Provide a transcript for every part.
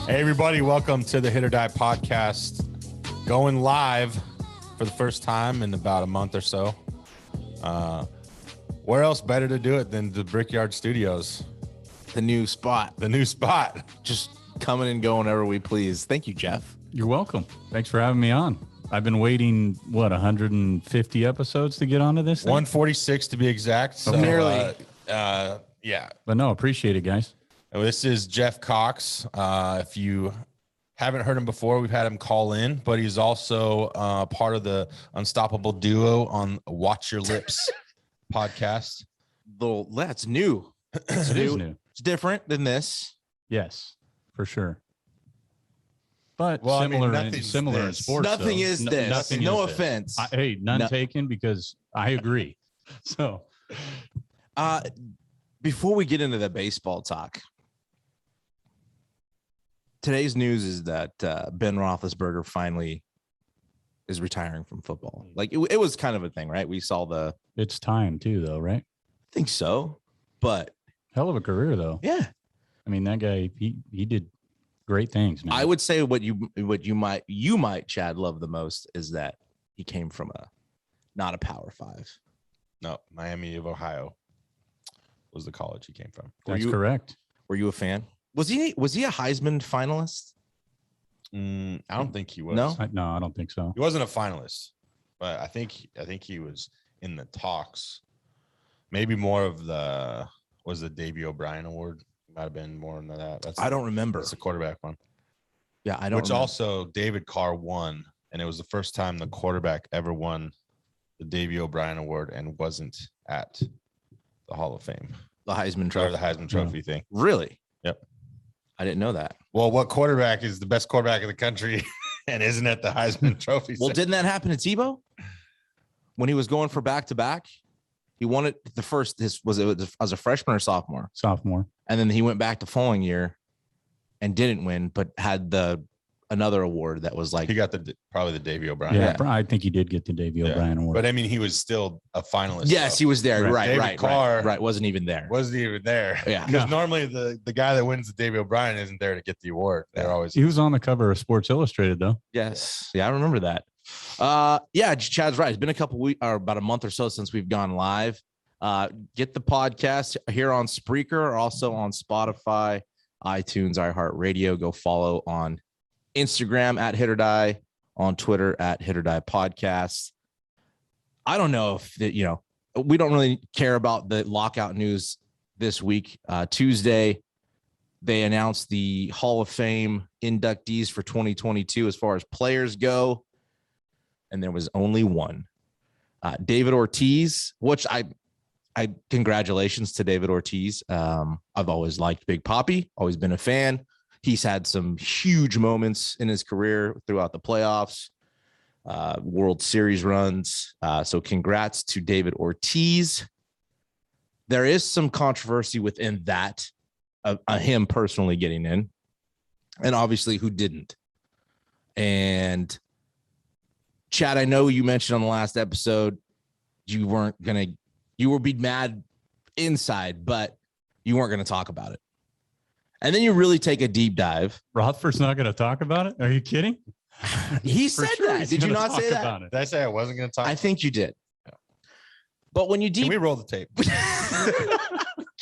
Hey, everybody. Welcome to the Hit.OR.DIE podcast. Going live for the first time in about a month or so. Where else better to do it than the Brickyard Studios? The new spot. The new spot. Just coming and going whenever we please. Thank you, Jeff. You're welcome. Thanks for having me on. I've been waiting, 150 episodes to get onto this thing? 146 to be exact. So, Nearly. Yeah. But no, appreciate it, guys. This is Jeff Cox. If you haven't heard him before, we've had him call in, but he's also part of the Unstoppable duo on Watch Your Lips podcast. That's new. It's It is new. It's different than this. Yes, for sure. But Well, I mean, similar, nothing's similar in this. sports. Nothing though. is No- this. nothing No is this. offense. Hey, none No. taken because I agree. So Before we get into the baseball talk, today's news is that Ben Roethlisberger finally is retiring from football. Like it was kind of a thing, right? We saw it's time too, though, right? I think so, but Hell of a career, though. yeah, I mean, that guy, he did great things, man. I would say what you might Chad love the most is that he came from not a Power 5. No, Miami of Ohio was the college he came from. That's you- correct. Were you a fan? Was he a Heisman finalist? I don't think he was. No? No, I don't think so. He wasn't a finalist, but I think he was in the talks. Maybe more of the Davey O'Brien Award. Might have been more than that. I don't remember. That's the quarterback one. Yeah, I don't. Which remember. also David Carr won, and it was the first time the quarterback ever won the Davey O'Brien Award and wasn't at the Hall of Fame the Heisman or Trophy. the Heisman Trophy thing. Really? Yep. I didn't know that. Well, what quarterback is the best quarterback in the country and isn't at the Heisman Trophy? Well, didn't that happen to Tebow when he was going for back-to-back? He won it the first. Was it as a freshman or sophomore? Sophomore. And then he went back the following year and didn't win, but had another award that was like He got probably the Davey O'Brien. Yeah, I think he did get the Davey Yeah. O'Brien Award. But I mean, he was still a finalist. yes, though. he was there. Right. David Right. Carr Right. Wasn't even there. Wasn't even there. Yeah. Because No. normally the guy that wins the Davey O'Brien isn't there to get the award. They're always He was on the cover of Sports Illustrated, though. Yes. Yeah, I remember that. Yeah, Chad's right. It's been a couple weeks or about a month or so since we've gone live. Get the podcast here on Spreaker, also on Spotify, iTunes, iHeartRadio. Go follow on Instagram at Hit.OR.DIE, on Twitter at Hit.OR.DIE Podcast. I don't know if we don't really care about the lockout news this week. Tuesday, they announced the Hall of Fame inductees for 2022 as far as players go, and there was only one. David Ortiz, which I congratulations to David Ortiz. I've always liked Big Papi, always been a fan. He's had some huge moments in his career throughout the playoffs, World Series runs. So congrats to David Ortiz. There is some controversy within that of him personally getting in, and obviously who didn't. And Chad, I know you mentioned on the last episode you were be mad inside, but you weren't going to talk about it. And then you really take a deep dive. Rothford's not going to talk about it? Are you kidding? He For said sure that. he's Did you gonna not talk say that? about it. Did I say I wasn't going to talk? I think you did. But when you Can deep we roll the tape?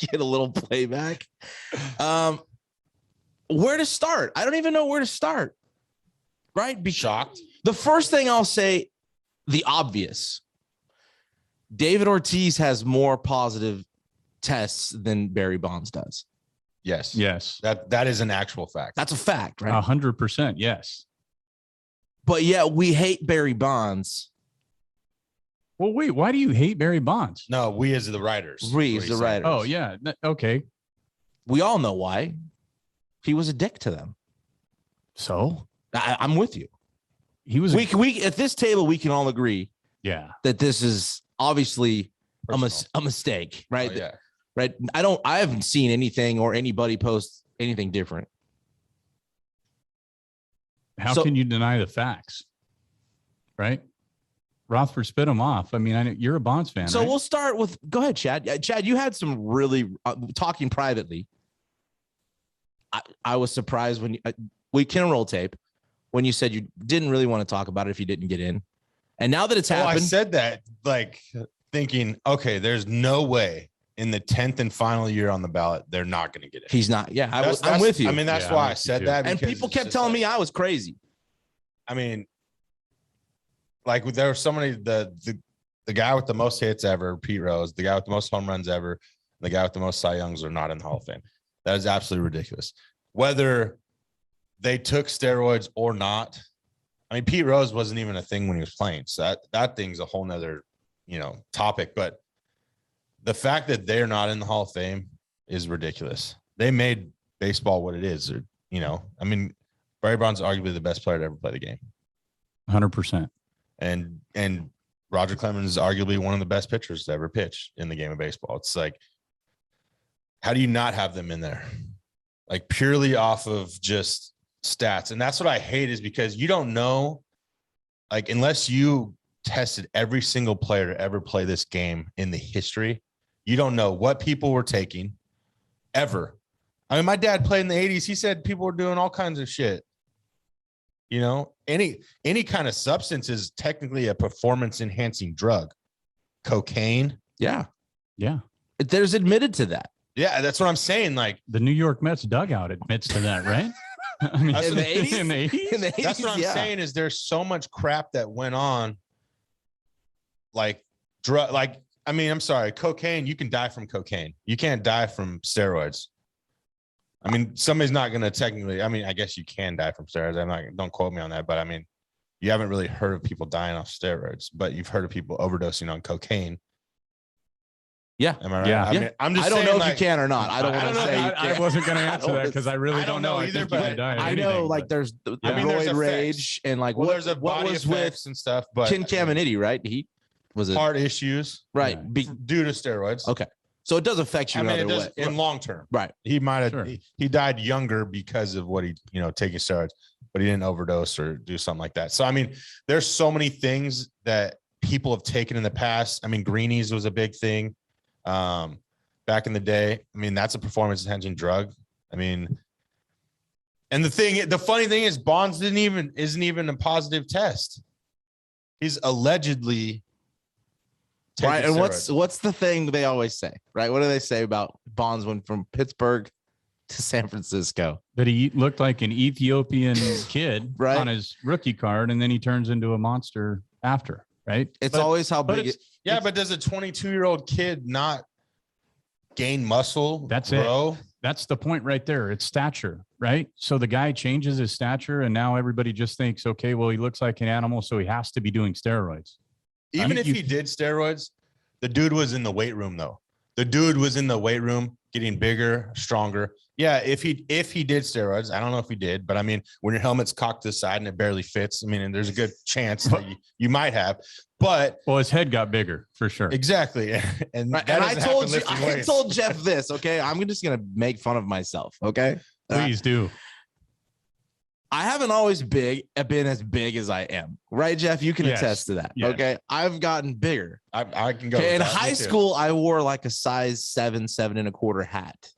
get a little playback, where to start? I don't even know where to start. Right? Shocked. The first thing I'll say, the obvious. David Ortiz has more positive tests than Barry Bonds does. Yes. Yes. That is an actual fact. That's a fact, right? 100%. Yes. But yeah, we hate Barry Bonds. Well, wait, why do you hate Barry Bonds? No, we as the writers. We What as he's the saying. writers. Oh, yeah. Okay. We all know why. He was a dick to them. So I'm with you. he was, We at this table, we can all agree yeah. that this is obviously Personal. a mistake, right? Oh, yeah. Right. I haven't seen anything or anybody post anything different. How So- can you deny the facts? Right? Rothford spit him off. I mean, I know you're a Bonds fan. So right? we'll start with, go ahead, Chad. Chad, you had some really talking privately. I was surprised when we can roll tape when you said you didn't really want to talk about it if you didn't get in. And now that it's happened. I said that like thinking, okay, there's no way in the 10th and final year on the ballot, they're not going to get it. He's not. Yeah, I'm with you. I mean, that's why I said that. And people kept telling me I was crazy. I mean, like there was somebody, the guy with the most hits ever, Pete Rose, the guy with the most home runs ever, the guy with the most Cy Youngs are not in the Hall of Fame. That is absolutely ridiculous. Whether they took steroids or not, I mean, Pete Rose wasn't even a thing when he was playing. So that thing's a whole nother, topic. But the fact that they're not in the Hall of Fame is ridiculous. They made baseball what it is. I mean, Barry Bonds is arguably the best player to ever play the game. 100%. And Roger Clemens is arguably one of the best pitchers to ever pitch in the game of baseball. It's like, how do you not have them in there? Like purely off of just stats. And that's what I hate is because you don't know, like, unless you tested every single player to ever play this game in the history, you don't know what people were taking ever. I mean, my dad played in the 80s. He said people were doing all kinds of shit. Any kind of substance is technically a performance enhancing drug. Cocaine. Yeah. Yeah. There's admitted to that. Yeah, that's what I'm saying. Like the New York Mets dugout admits to that, right? I mean, in the 80s? In the 80s? That's what I'm saying is there's so much crap that went on. I'm sorry, cocaine, you can die from cocaine. You can't die from steroids. I mean, somebody's not going to technically, I guess you can die from steroids. Don't quote me on that, but I mean, you haven't really heard of people dying off steroids, but you've heard of people overdosing on cocaine. Yeah. Am I right? Yeah. I mean, I'm just I don't saying, know if you can or not. I don't want to say. I wasn't going to answer that because I really don't know either. But I know, like, there's the roid rage and like there's a body was with effects and stuff, but Ken Caminiti, right? He was a heart issues, right? Due to steroids. Okay, so it does affect you another way in long term, right? He might have he died younger because of what he taking steroids, but he didn't overdose or do something like that. So I mean, there's so many things that people have taken in the past. I mean, greenies was a big thing. Back in the day, I mean, that's a performance enhancing drug. I mean, and the funny thing is Bonds isn't even a positive test. He's allegedly right. And steroids. what's the thing they always say, right? What do they say about Bonds went from Pittsburgh to San Francisco? That he looked like an Ethiopian kid right. on his rookie card, and then he turns into a monster after, right? It's always how big but does a 22-year-old kid not gain muscle? That's grow? it. That's the point right there. It's stature, right? So the guy changes his stature, and now everybody just thinks, okay, well, he looks like an animal, so he has to be doing steroids. Even if he did steroids, the dude was in the weight room, though. The dude was in the weight room getting bigger, stronger. Yeah, if he did steroids, I don't know if he did, but I mean, when your helmet's cocked to the side and it barely fits, I mean, and there's a good chance that you might have. But his head got bigger for sure. Exactly. And I told Jeff this, okay? I'm just gonna make fun of myself, okay? Please do. I haven't always been as big as I am, right, Jeff? You can attest to that. Yes. Okay. I've gotten bigger. I can go. Okay, in high school, I wore like a size 7 1/4 hat.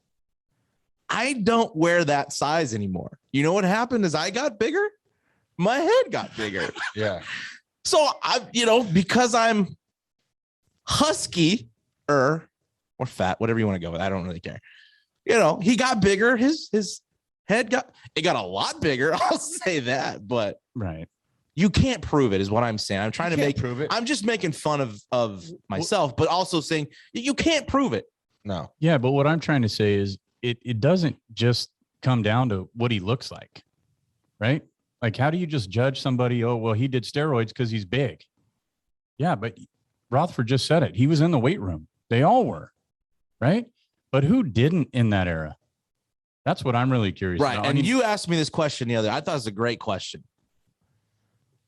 I don't wear that size anymore. You know what happened is I got bigger, my head got bigger. Yeah. So because I'm husky or fat, whatever you want to go with. I don't really care. He got bigger. His head got a lot bigger. I'll say that, but right. You can't prove it is what I'm saying. I'm trying to prove it. I'm just making fun of myself, but also saying you can't prove it. No. Yeah. But what I'm trying to say is it doesn't just come down to what he looks like, right? Like, how do you just judge somebody? Oh, well, he did steroids because he's big. Yeah, but Roethlisberger just said it. He was in the weight room. They all were, right? But who didn't in that era? That's what I'm really curious about. Right. And you asked me this question the other. I thought it was a great question.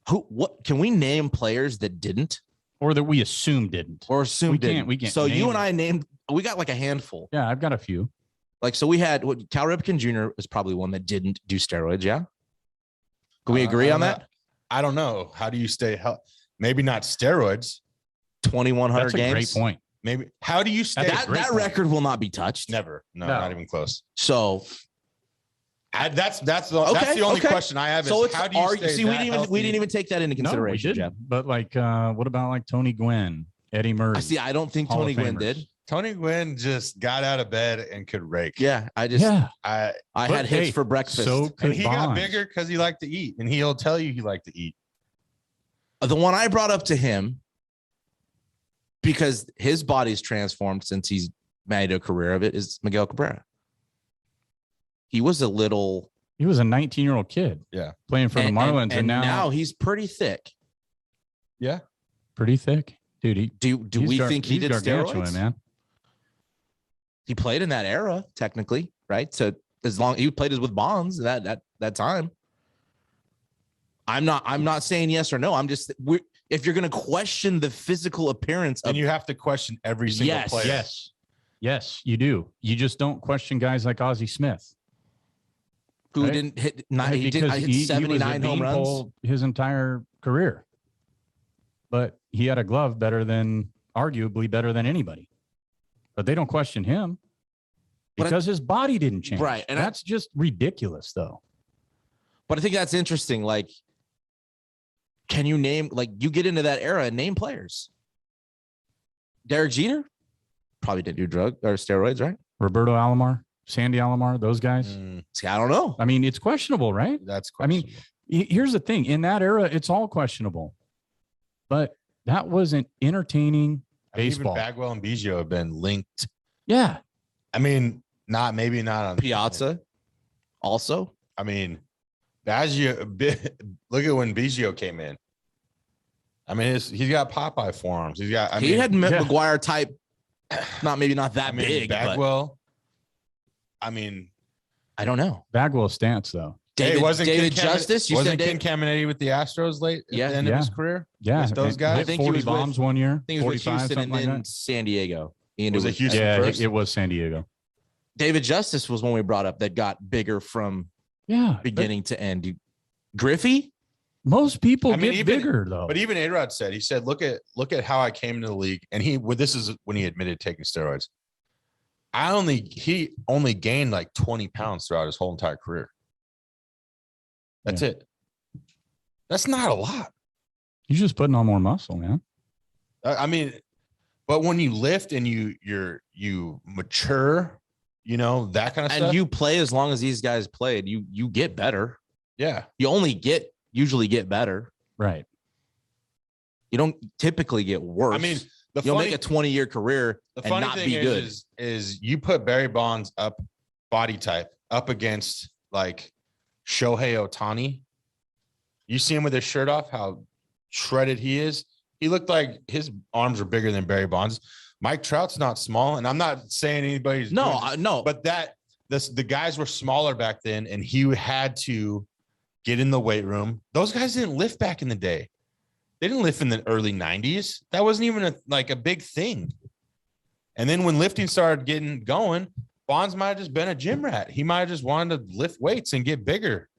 What can we name players that didn't? Or that we assume didn't. Or assume didn't. We can't. So you and I we got like a handful. Yeah, I've got a few. Like, so we had Cal Ripken Jr. was probably one that didn't do steroids. Yeah. Can we agree on that? I don't know. How do you stay healthy? Maybe not steroids. 2,100 games. Great point. Maybe. How do you stay? That record will not be touched. Never. No, not even close. So That's the only question I have. So is how do you stay we that didn't even take that into consideration, Jeff. But like, what about like Tony Gwynn, Eddie Murray? I don't think Tony Gwynn did. Tony Gwynn just got out of bed and could rake. Yeah, I had hits for breakfast. So and he got bigger because he liked to eat, and he'll tell you he liked to eat. The one I brought up to him, because his body's transformed since he's made a career of it, is Miguel Cabrera. He was a 19-year-old kid. Yeah. Playing for the Marlins. And now he's pretty thick. Yeah. Pretty thick. Dude, do we think he did steroids? Man. He played in that era, technically, right? So as long he played with Bonds that time. I'm not saying yes or no. I'm just if you're going to question the physical appearance, and you have to question every single player. Yes, you do. You just don't question guys like Ozzie Smith, who didn't hit 79 home runs his entire career, but he had a glove arguably better than anybody. But they don't question him because his body didn't change. Right. And that's just ridiculous, though. But I think that's interesting. like, can you name, like, you get into that era and name players? Derek Jeter probably didn't do drug or steroids, right? Roberto Alomar, Sandy Alomar, those guys. See, I don't know. I mean, it's questionable, right? That's questionable. I mean, here's the thing. In that era, it's all questionable. But that wasn't entertaining baseball. Even Bagwell and Biggio have been linked. Yeah. I mean, maybe not on Piazza also. I mean, look at when Biggio came in. I mean, he's got Popeye forearms. He had McGuire type, not that big. Bagwell. But, I don't know. Bagwell's stance though. David Justice. Wasn't Ken Caminiti with the Astros late at the end of his career? Yeah, with those guys. I think 40 he was bombs one year. I think he was with Houston and then San Diego. Was it Houston first? It was San Diego. David Justice was one we brought up that got bigger from beginning to end. Griffey. Most people get bigger though. But even A-Rod said, he said, look at how I came into the league. And this is when he admitted taking steroids. He only gained like 20 pounds throughout his whole entire career. That's it. That's not a lot. He's just putting on more muscle, man. But when you lift and you mature, that kind of stuff. And you play as long as these guys played, you get better. Yeah. You usually get better. Right. You don't typically get worse. I mean, you'll make a 20-year career and not be good. Is you put Barry Bonds body type up against like Shohei Ohtani. You see him with his shirt off, how shredded he is. He looked like his arms were bigger than Barry Bonds. Mike Trout's not small, and I'm not saying anybody's no, but the guys were smaller back then, and he had to get in the weight room. Those guys didn't lift back in the day. They didn't lift in the early 90s. That wasn't even a big thing. And then when lifting started getting going, Bonds might have just been a gym rat. He might have just wanted to lift weights and get bigger.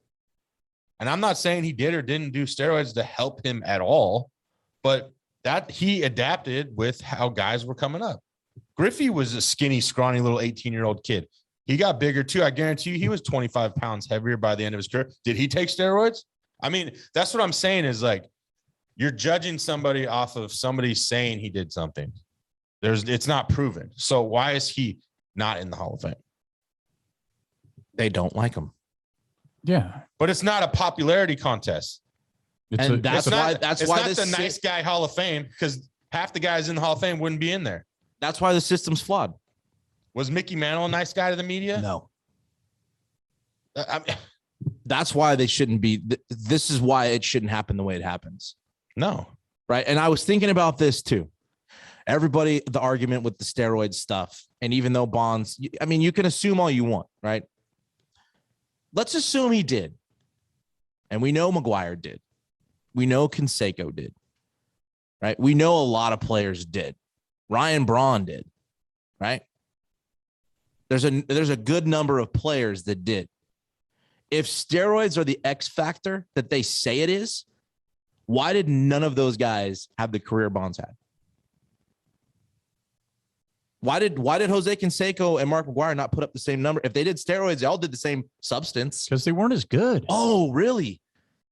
And I'm not saying he did or didn't do steroids to help him at all, but that he adapted with how guys were coming up. Griffey was a skinny, scrawny little 18-year-old kid. He got bigger too. I guarantee you he was 25 pounds heavier by the end of his career. Did he take steroids? I mean, that's what I'm saying is like, you're judging somebody off of somebody saying he did something. It's not proven. So why is he not in the Hall of Fame? They don't like him. Yeah. But it's not a popularity contest. That's why the nice guy Hall of Fame, because half the guys in the Hall of Fame wouldn't be in there. That's why the system's flawed. Was Mickey Mantle a nice guy to the media? No. That's why they shouldn't be. This is why it shouldn't happen the way it happens. No. Right. And I was thinking about this too. Everybody, the argument with the steroid stuff. And even though Bonds, you can assume all you want, right? Let's assume he did. And we know McGuire did. We know Canseco did. Right. We know a lot of players did. Ryan Braun did. Right. There's a good number of players that did. If steroids are the X factor that they say it is, why did none of those guys have the career Bonds had? Why did Jose Canseco and Mark McGwire not put up the same number? If they did steroids, they all did the same substance. Because they weren't as good. Oh, really?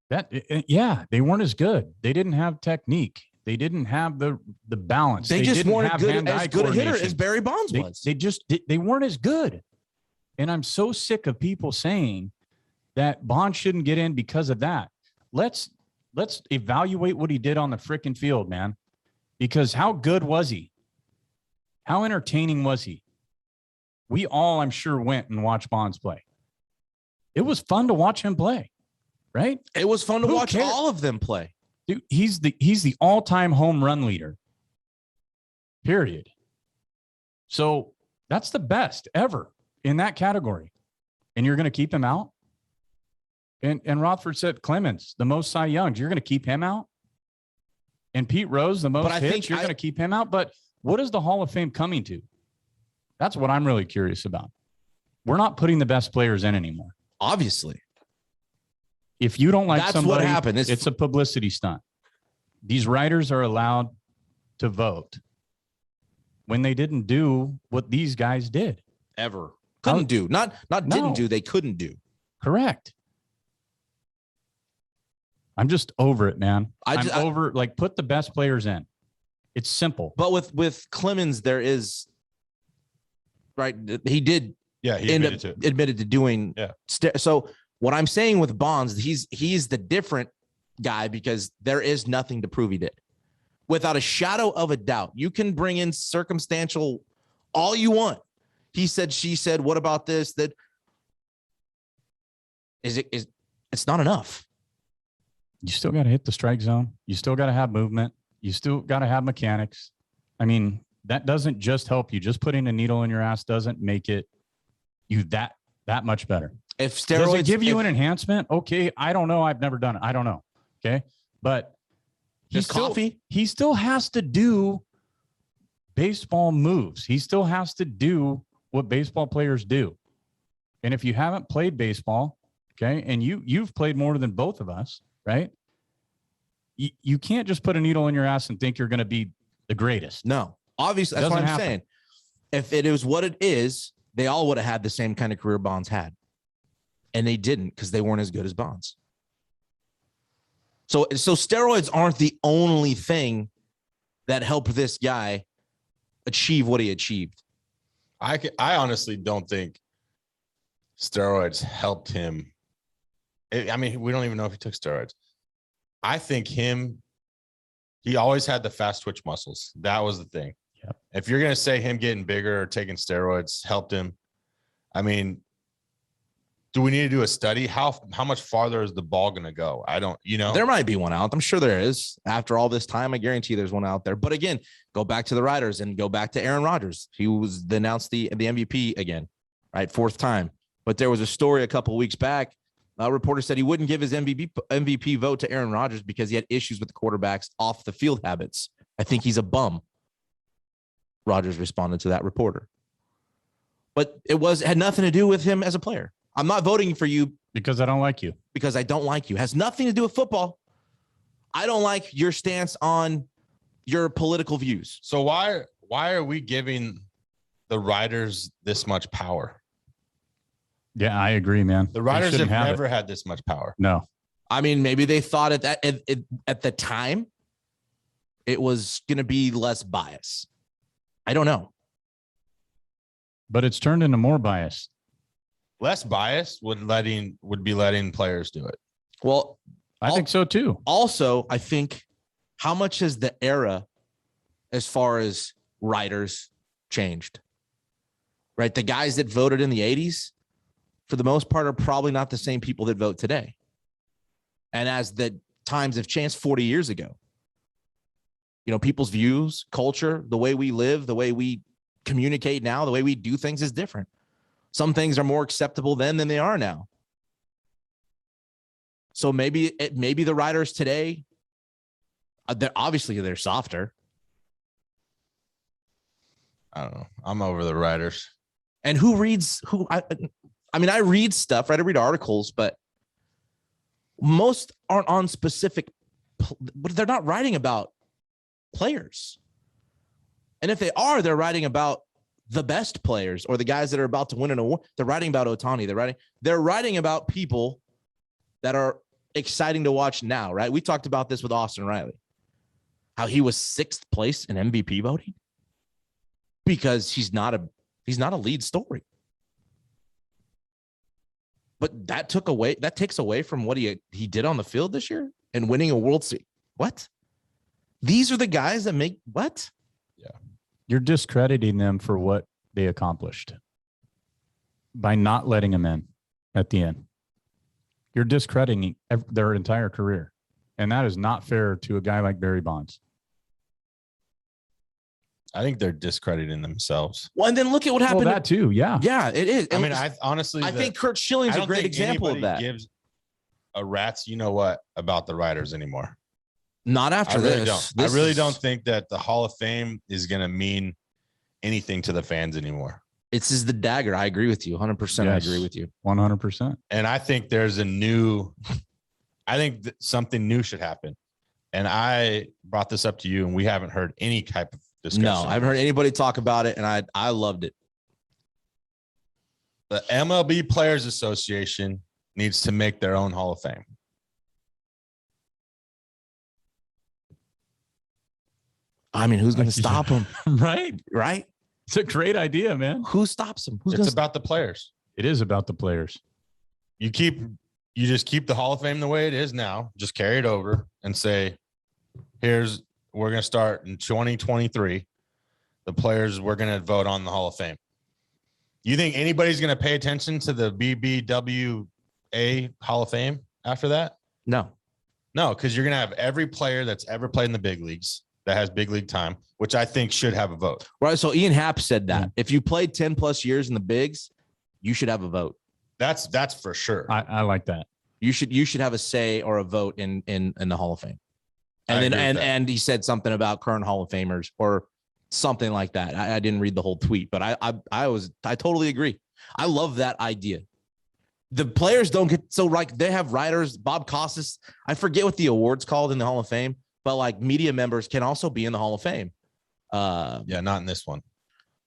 They weren't as good. They didn't have technique. They didn't have the balance. They just weren't as good a hitter as Barry Bonds was. They weren't as good. And I'm so sick of people saying that Bonds shouldn't get in because of that. Let's evaluate what he did on the frickin' field, man. Because how good was he? How entertaining was he? We all, I'm sure, went and watched Bonds play. It was fun to watch him play, right? It was fun to watch all of them play. Dude, he's the all-time home run leader. Period. So that's the best ever in that category. And you're going to keep him out? And Rothford said Clemens, the most Cy Youngs, you're going to keep him out? And Pete Rose, the most hits, you're going to keep him out? But what is the Hall of Fame coming to? That's what I'm really curious about. We're not putting the best players in anymore. Obviously. If you don't like somebody, what happened. It's a publicity stunt. These writers are allowed to vote when they didn't do what these guys did. Ever. Couldn't do. Not didn't do, they couldn't do. Correct. I'm just over it, man. I'm over, like, put the best players in. It's simple. But with Clemens, there is, right, he did he admitted to doing. Yeah. So what I'm saying with Bonds, he's the different guy because there is nothing to prove he did. Without a shadow of a doubt, you can bring in circumstantial all you want. He said, she said, what about this? That it's not enough. You still got to hit the strike zone. You still got to have movement. You still got to have mechanics. I mean, that doesn't just help you. Just putting a needle in your ass doesn't make it you that much better. If steroids does it give you an enhancement? Okay, I don't know. I've never done it. I don't know. Okay, but he still has to do baseball moves. He still has to do what baseball players do. And if you haven't played baseball, okay, and you've played more than both of us, right? You can't just put a needle in your ass and think you're going to be the greatest. No, obviously, that's what I'm saying. If it is what it is, they all would have had the same kind of career Bonds had. And they didn't because they weren't as good as Bonds. So steroids aren't the only thing that helped this guy achieve what he achieved. I honestly don't think steroids helped him. I mean, we don't even know if he took steroids. I think he always had the fast twitch muscles. That was the thing. Yep. If you're going to say him getting bigger or taking steroids helped him, I mean, do we need to do a study? How much farther is the ball going to go? I don't, There might be one out. I'm sure there is. After all this time, I guarantee there's one out there. But again, go back to the writers and go back to Aaron Rodgers. He was announced the MVP again, right? 4th time. But there was a story a couple of weeks back. A reporter said he wouldn't give his MVP vote to Aaron Rodgers because he had issues with the quarterback's off the field habits. I think he's a bum. Rodgers responded to that reporter. But it had nothing to do with him as a player. I'm not voting for you because I don't like you. Because I don't like you. It has nothing to do with football. I don't like your stance on your political views. So why are we giving the writers this much power? Yeah, I agree, man. The writers have never had this much power. No. I mean, maybe they thought at the time it was going to be less bias. I don't know. But it's turned into more bias. Less bias would be letting players do it. Well, I think so too. Also, I think how much has the era as far as writers changed? Right? The guys that voted in the 80s, for the most part, are probably not the same people that vote today. And as the times have changed 40 years ago, people's views, culture, the way we live, the way we communicate now, the way we do things is different. Some things are more acceptable then than they are now. So maybe the writers today, they're softer. I don't know. I'm over the writers. And who reads I read stuff, right? I read articles, but most aren't on specific, but they're not writing about players. And if they are, they're writing about the best players or the guys that are about to win an award. They're writing about Ohtani. They're writing about people that are exciting to watch now, right? We talked about this with Austin Riley, how he was 6th place in MVP voting because he's not a lead story. But that takes away from what he did on the field this year and winning a World Series. What? These are the guys that make what? Yeah. You're discrediting them for what they accomplished by not letting them in at the end. You're discrediting their entire career. And that is not fair to a guy like Barry Bonds. I think they're discrediting themselves. Well, and then look at what happened. Well, that too, yeah. Yeah, it is. I mean, I honestly, think Curt Schilling's a great example of that. Gives a rat's you know what about the writers anymore. Not after this. I really don't think that the Hall of Fame is going to mean anything to the fans anymore. It's the dagger. I agree with you. 100%. Yes, I agree with you. 100%. And I think there's I think that something new should happen. And I brought this up to you, and we haven't heard any type of discussion. No, I haven't heard anybody talk about it, and I loved it. The MLB Players Association needs to make their own Hall of Fame. I mean, who's going to stop him? Right. Right. It's a great idea, man. Who stops him? It's about the players. It is about the players. You just keep the Hall of Fame the way it is now. Just carry it over and say, we're going to start in 2023. The players, we're going to vote on the Hall of Fame. You think anybody's going to pay attention to the BBWAA Hall of Fame after that? No, because you're going to have every player that's ever played in the big leagues that has big league time, which I think should have a vote. Right. So Ian Happ said that if you played 10 plus years in the bigs, you should have a vote. That's for sure. I like that. You should have a say or a vote in the Hall of Fame. And then he said something about current Hall of Famers or something like that. I didn't read the whole tweet, but I totally agree. I love that idea. The players don't get so like they have writers. Bob Costas, I forget what the award's called in the Hall of Fame, but like media members can also be in the Hall of Fame. Yeah, not in this one.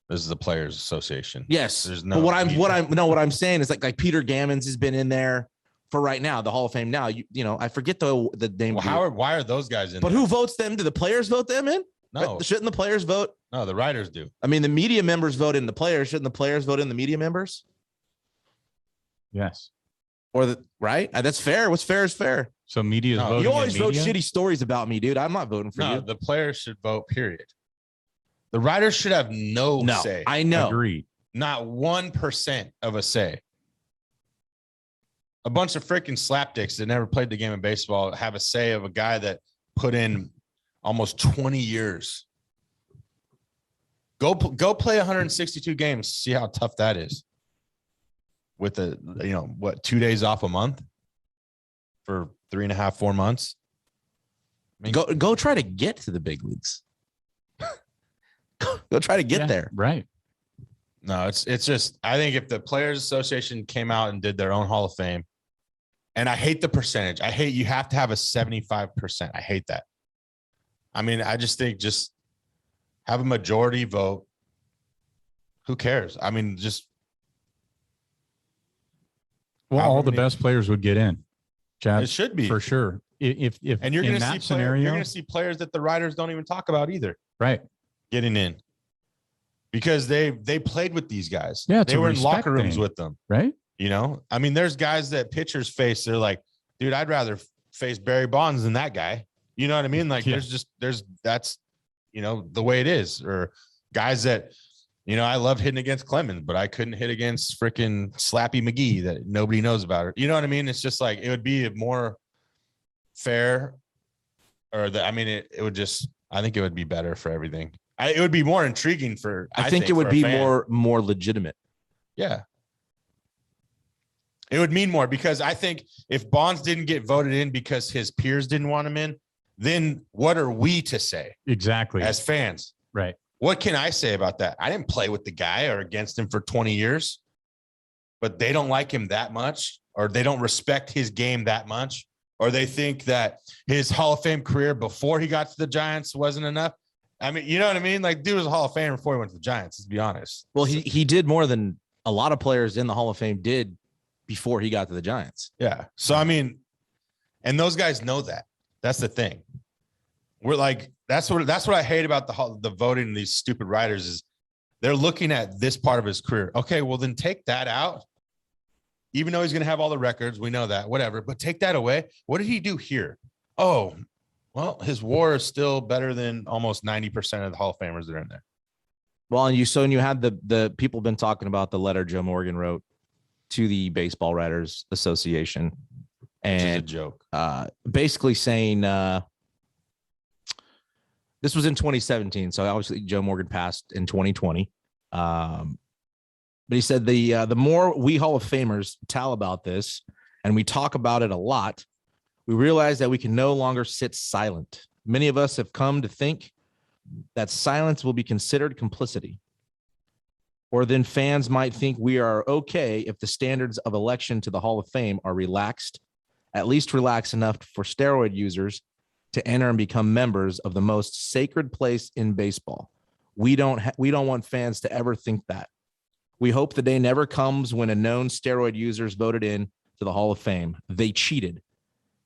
This is the Players Association. Yes, there's no. But what I'm saying is like Peter Gammons has been in there for right now, the Hall of Fame now. You know, I forget the name. Well, why are those guys in? But there? Who votes them? Do the players vote them in? No. Shouldn't the players vote? No, the writers do. I mean, the media members vote in the players. Shouldn't the players vote in the media members? Yes. Or right? That's fair. What's fair is fair. So media is voting. You always vote shitty stories about me, dude. I'm not voting for you. The players should vote, period. The writers should have no say. I know. Agreed. Not 1% of a say. A bunch of freaking slapdicks that never played the game of baseball have a say of a guy that put in almost 20 years. Go play 162 games. See how tough that is. With 2 days off a month for 3.5, 4 months. I mean, go try to get to the big leagues. Go try to get there. Right. No, it's just, I think if the Players Association came out and did their own Hall of Fame, and I hate the percentage. I hate you have to have a 75%. I hate that. I mean, I just think just have a majority vote. Who cares? I mean, just. Well, all the best players would get in. Chad, it should be for sure. If and you're going to see you're going to see players that the writers don't even talk about either. Right. Getting in. Because they played with these guys. Yeah, they were in locker rooms with them. Right. You know, I mean, there's guys that pitchers face. They're like, dude, I'd rather face Barry Bonds than that guy. You know what I mean? Like, that's, the way it is. Or guys that, I love hitting against Clemens, but I couldn't hit against freaking Slappy McGee that nobody knows about. You know what I mean? It's just like, it would be more fair it would just, I think it would be better for everything. It would be more intriguing for, I think it would be more legitimate. Yeah. It would mean more because I think if Bonds didn't get voted in because his peers didn't want him in, then what are we to say? Exactly. As fans. Right. What can I say about that? I didn't play with the guy or against him for 20 years, but they don't like him that much, or they don't respect his game that much, or they think that his Hall of Fame career before he got to the Giants wasn't enough. I mean, you know what I mean? Like, dude was a Hall of Famer before he went to the Giants, let's be honest. Well, he did more than a lot of players in the Hall of Fame did before he got to the Giants. Yeah. So, I mean, and those guys know that. That's the thing. We're like, that's what I hate about the voting in these stupid writers is they're looking at this part of his career. Okay, well, then take that out. Even though he's going to have all the records, we know that, whatever, but take that away. What did he do here? Oh, well, his WAR is still better than almost 90% of the Hall of Famers that are in there. Well, and you had the people been talking about the letter Joe Morgan wrote to the Baseball Writers Association, and it's a joke. Basically saying this was in 2017, so obviously Joe Morgan passed in 2020. But he said the more we Hall of Famers tell about this, and we talk about it a lot, we realize that we can no longer sit silent. Many of us have come to think that silence will be considered complicity. Or then fans might think we are okay if the standards of election to the Hall of Fame are relaxed, at least relaxed enough for steroid users to enter and become members of the most sacred place in baseball. We don't want fans to ever think that. We hope the day never comes when a known steroid users voted in to the Hall of Fame. They cheated.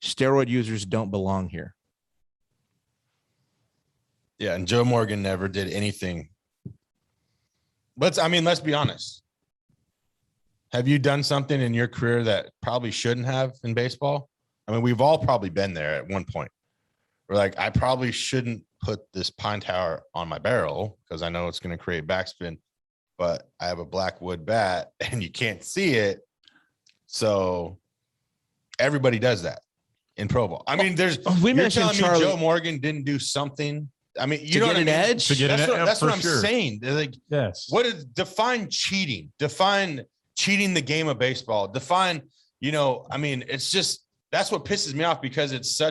Steroid users don't belong here. Yeah, and Joe Morgan never did anything. Let's be honest. Have you done something in your career that probably shouldn't have in baseball? I mean, we've all probably been there at one point. We're like, I probably shouldn't put this pine tower on my barrel because I know it's going to create backspin, but I have a black wood bat and you can't see it. So everybody does that in Pro Bowl. I mean, you're telling me Joe Morgan didn't do something. I mean, you know what I mean? Edge? That's what I'm saying. They're like, yes. Define cheating? Define cheating the game of baseball. Define, it's just, that's what pisses me off because it's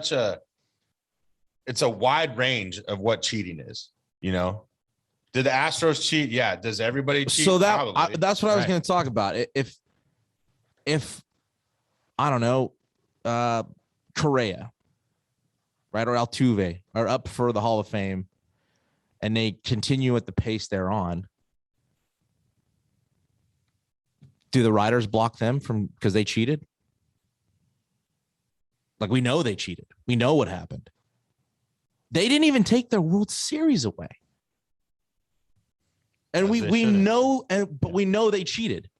a wide range of what cheating is, Did the Astros cheat? Yeah. Does everybody cheat? So that's what I was going to talk about. If I don't know, Correa, right, or Altuve are up for the Hall of Fame and they continue at the pace they're on, do the writers block them because they cheated? Like, we know they cheated. We know what happened. They didn't even take their World Series away. And we know, but we know they cheated.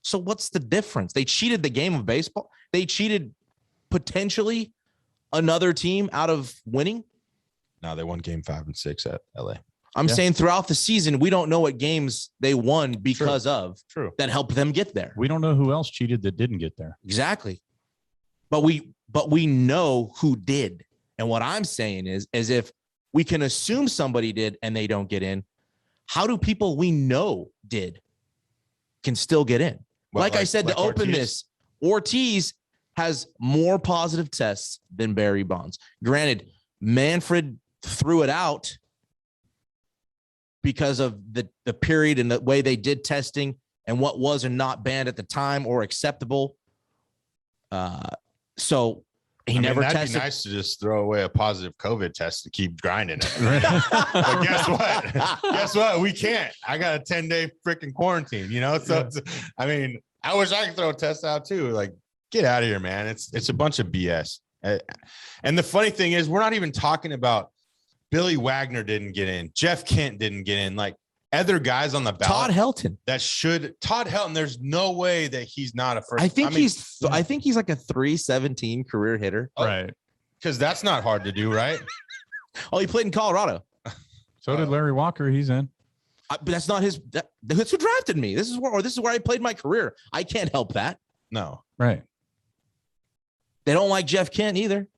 So what's the difference? They cheated the game of baseball. They cheated potentially another team out of winning. No, they won game 5 and 6 at LA. I'm saying throughout the season, we don't know what games they won because True. That helped them get there. We don't know who else cheated that didn't get there. Exactly. But we know who did. And what I'm saying is, as if we can assume somebody did and they don't get in, how do people we know did can still get in? Like I said, to open this, Ortiz has more positive tests than Barry Bonds. Granted, Manfred threw it out because of the period and the way they did testing and what was and not banned at the time or acceptable. So he never tested. That'd be nice to just throw away a positive COVID test to keep grinding it. But guess what? Guess what? We can't. I got a 10-day freaking quarantine, So, I wish I could throw a test out too. Like, get out of here, man. It's a bunch of BS. And the funny thing is, we're not even talking about Billy Wagner didn't get in. Jeff Kent didn't get in. Like, other guys on the ballot. Todd Helton. Todd Helton. There's no way that he's not a first. I think he's like a 317 career hitter. Right. Because that's not hard to do, right? Oh, he played in Colorado. So did Larry Walker. He's in. But that's not his. That's who drafted me. This is where I played my career. I can't help that. No. Right. They don't like Jeff Kent either.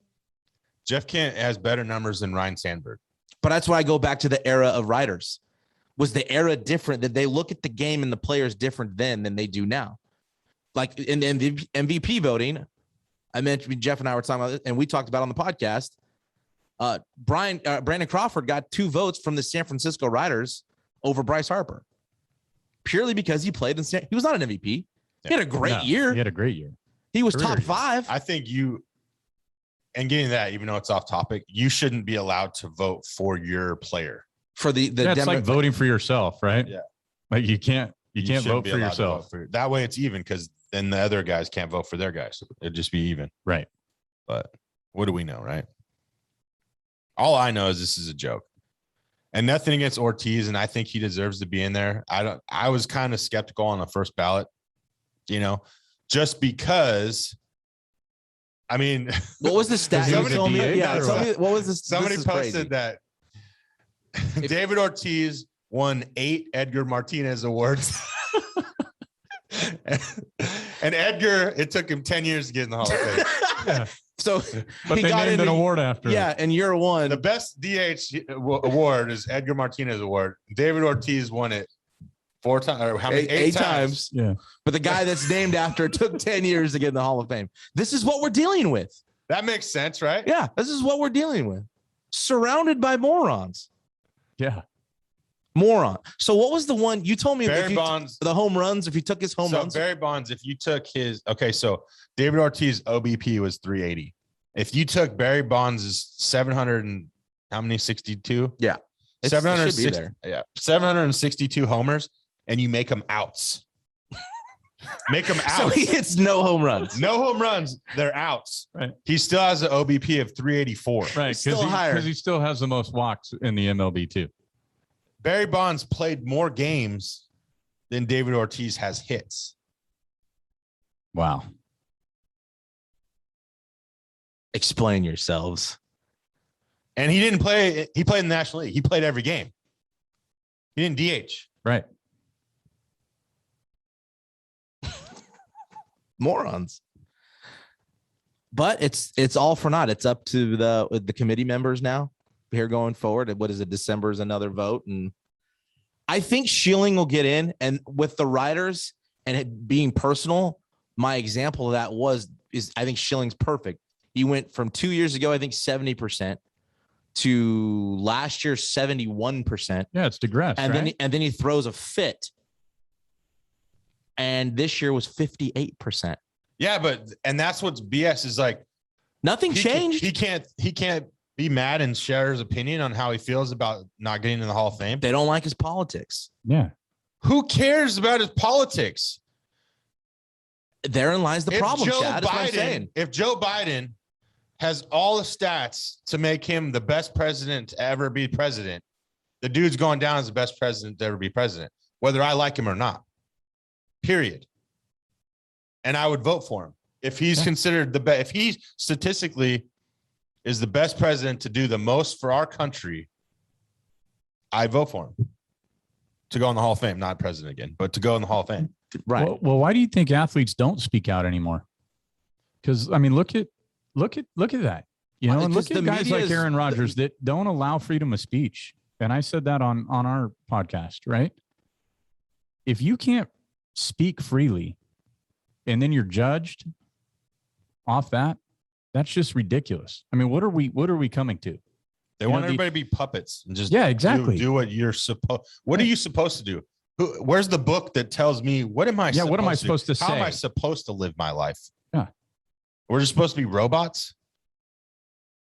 Jeff Kent has better numbers than Ryan Sandberg. But that's why I go back to the era of writers. Was the era different? Did they look at the game and the players different then than they do now? Like in the MVP voting, I mentioned Jeff and I were talking about it, and we talked about it on the podcast. Brandon Crawford got 2 votes from the San Francisco Writers over Bryce Harper, purely because he played in he was not an MVP. He had a great year. He had a great year. He was top 5. I think and getting that, even though it's off topic, you shouldn't be allowed to vote for your player. for the That's like voting for yourself, right? Yeah. Like you can't shouldn't vote be for allowed to yourself. vote for- that way it's even because then the other guys can't vote for their guys. It'd just be even. Right. But what do we know, right? All I know is this is a joke. And nothing against Ortiz, and I think he deserves to be in there. I was kind of skeptical on the first ballot, just because. I mean, what was the stat? Somebody- Tell me, yeah, tell me what was this? somebody this is posted crazy. that David Ortiz won 8 Edgar Martinez awards. And Edgar, it took him 10 years to get in the Hall of Fame. Yeah. So But he they got named in an award after him. Yeah, and year one. The best DH award is Edgar Martinez award. David Ortiz won it 4 times, or how many? 8 times. Yeah. But the guy that's named after it took 10 years to get in the Hall of Fame. This is what we're dealing with. That makes sense, right? Yeah, this is what we're dealing with. Surrounded by morons. Yeah. Moron. So what was the one you told me? Barry Bonds. The home runs, if you took his home runs. Barry Bonds, if you took his, so David Ortiz OBP was 380. If you took Barry Bonds' 700 and how many? 62? Yeah. It should be there. Yeah. 762 homers, and you make them outs. Make them outs. So he hits no home runs. No home runs. They're outs. Right. He still has an OBP of 384. Right. Still higher. Because he still has the most walks in the MLB too. Barry Bonds played more games than David Ortiz has hits. Wow. Explain yourselves. And he didn't play. He played in the National League. He played every game. He didn't DH. Right. Morons. But it's all for naught. It's up to the committee members now here going forward. What is it? December is another vote. And I think Schilling will get in. And with the writers and it being personal, my example of that is I think Schilling's perfect. He went from 2 years ago, I think 70% to last year, 71%. Yeah, it's digressed. And right? then he throws a fit. And this year was 58%. Yeah, and that's what's BS is like. Nothing changed. He can't be mad and share his opinion on how he feels about not getting in the Hall of Fame. They don't like his politics. Yeah. Who cares about his politics? Therein lies the problem, Chad. Is what I'm saying. If Joe Biden has all the stats to make him the best president to ever be president, the dude's going down as the best president to ever be president, whether I like him or not. Period. And I would vote for him if he's considered the best. If he statistically is the best president to do the most for our country, I vote for him to go in the Hall of Fame. Not president again, but to go in the Hall of Fame. Right. Well, why do you think athletes don't speak out anymore? Because I mean, look at that. And look at guys like Aaron Rodgers that don't allow freedom of speech. And I said that on our podcast, right? If you can't speak freely and then you're judged off that, that's just ridiculous. I mean, what are we coming to? They want everybody to be puppets and just exactly do what you're supposed. What are you supposed to do? Where's the book that tells me what am I? Yeah, what am I supposed to say? How am I supposed to live my life? Yeah, we're just supposed to be robots.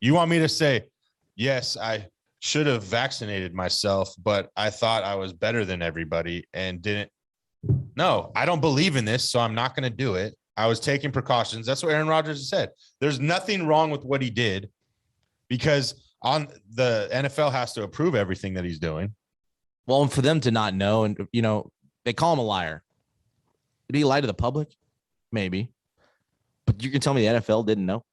You want me to say, yes, I should have vaccinated myself, but I thought I was better than everybody and didn't. No, I don't believe in this, so I'm not going to do it. I was taking precautions. That's what Aaron Rodgers said. There's nothing wrong with what he did because on the NFL has to approve everything that he's doing. Well, and for them to not know, and they call him a liar. Did he lie to the public? Maybe. But you can tell me the NFL didn't know.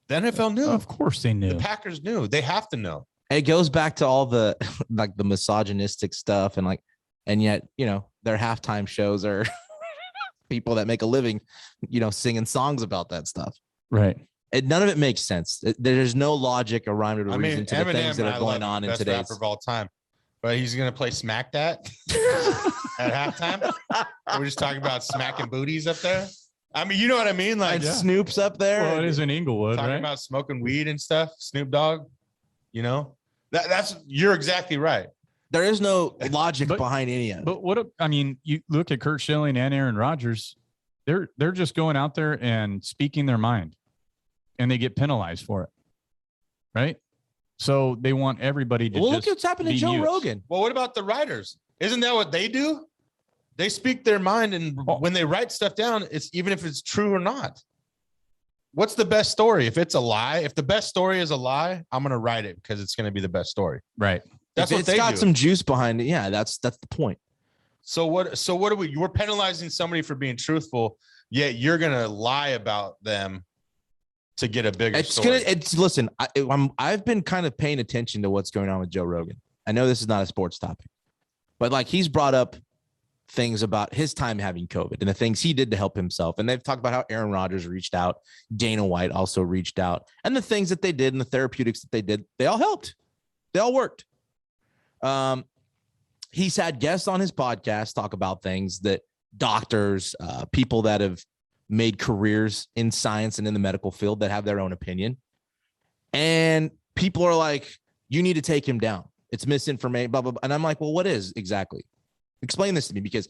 The NFL knew. Of course they knew. The Packers knew. They have to know. It goes back to all the like the misogynistic stuff and yet, their halftime shows are people that make a living, singing songs about that stuff. Right. None of it makes sense. There's no logic or rhyme or reason to the things that are going on in today's. Best rapper of all time. But he's going to play Smack That at halftime. We're just talking about smacking booties up there. I mean, you know what I mean? Like Snoop's up there. Well, it is in Inglewood, talking right? about smoking weed and stuff. Snoop Dogg, you're exactly right. There is no logic behind any of it. But you look at Kurt Schilling and Aaron Rodgers, they're just going out there and speaking their mind and they get penalized for it. Right. So they want everybody to look what's happened to Joe Rogan. Well, what about the writers? Isn't that what they do? They speak their mind, and when they write stuff down, it's even if it's true or not. What's the best story? If it's a lie, if the best story is a lie, I'm going to write it because it's going to be the best story. Right. That's if what it's they got do. some juice behind it. Yeah, that's the point. So what are we? You're penalizing somebody for being truthful, yet you're going to lie about them to get a bigger story. Listen, I've been kind of paying attention to what's going on with Joe Rogan. I know this is not a sports topic, but like he's brought up things about his time having COVID and the things he did to help himself. And they've talked about how Aaron Rodgers reached out. Dana White also reached out, and the things that they did and the therapeutics that they did, they all helped. They all worked. He's had guests on his podcast talk about things that doctors, people that have made careers in science and in the medical field that have their own opinion. And people are like, you need to take him down. It's misinformation, blah, blah, blah. And I'm like, well, what is exactly? Explain this to me, because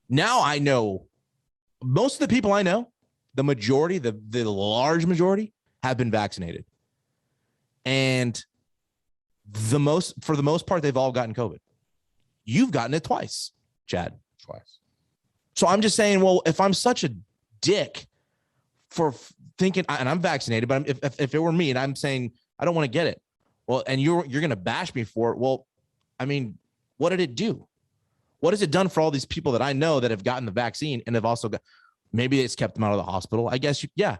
now I know most of the people I know, the majority, the large majority have been vaccinated. And for the most part, they've all gotten COVID. You've gotten it twice, Chad. Twice. So I'm just saying, well, if I'm such a dick for thinking, and I'm vaccinated, but if it were me and I'm saying I don't want to get it, well, and you're going to bash me for it. Well, I mean, what did it do? What has it done for all these people that I know that have gotten the vaccine and have also got, maybe it's kept them out of the hospital. I guess, yeah.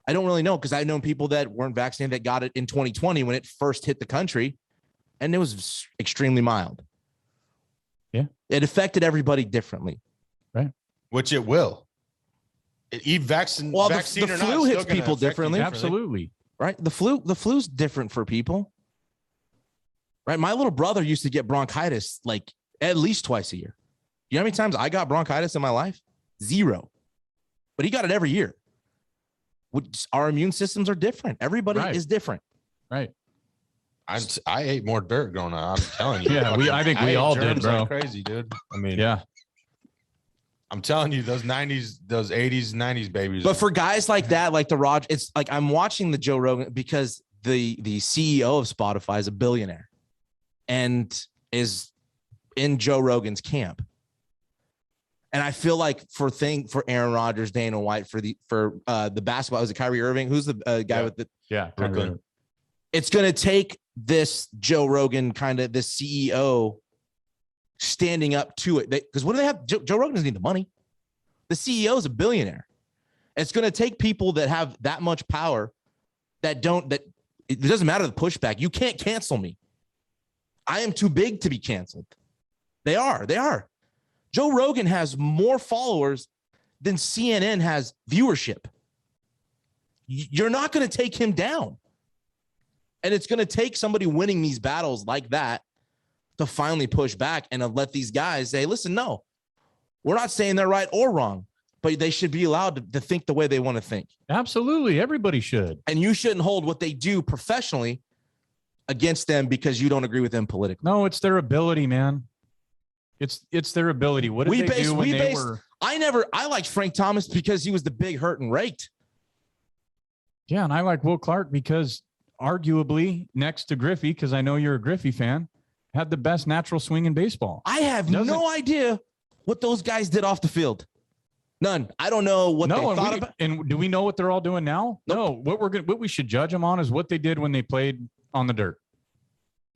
I don't really know, because I've known people that weren't vaccinated that got it in 2020 when it first hit the country, and it was extremely mild. Yeah. It affected everybody differently. Right. Which it will. Vaccine or not, flu hits people differently. Absolutely. Right. The flu's different for people. Right. My little brother used to get bronchitis like at least twice a year. You know how many times I got bronchitis in my life? 0. But he got it every year. Our immune systems are different. Everybody is different. Right. I ate more dirt growing up. I'm telling you. Yeah, I think we all did, bro. Like crazy, dude. I mean, yeah. I'm telling you, those 90s, those 80s, 90s babies. But for guys like that, like the Rod, it's like I'm watching the Joe Rogan because the CEO of Spotify is a billionaire and is in Joe Rogan's camp. And I feel like for Aaron Rodgers, Dana White, for the basketball, was it Kyrie Irving? Who's the guy with the Brooklyn? It's going to take this Joe Rogan kind of this CEO standing up to it. Because what do they have? Joe Rogan doesn't need the money. The CEO is a billionaire. It's going to take people that have that much power that it doesn't matter the pushback. You can't cancel me. I am too big to be canceled. They are. Joe Rogan has more followers than CNN has viewership. You're not going to take him down. And it's going to take somebody winning these battles like that to finally push back and to let these guys say, listen, no, we're not saying they're right or wrong, but they should be allowed to think the way they want to think. Absolutely. Everybody should. And you shouldn't hold what they do professionally against them because you don't agree with them politically. No, it's their ability, man. It's their ability. What did they do when they were? I liked Frank Thomas because he was the big hurt and raked. Yeah, and I like Will Clark because arguably next to Griffey, because I know you're a Griffey fan, had the best natural swing in baseball. I have no idea what those guys did off the field. None. I don't know what they thought about. And do we know what they're all doing now? Nope. No. What we should judge them on is what they did when they played on the dirt.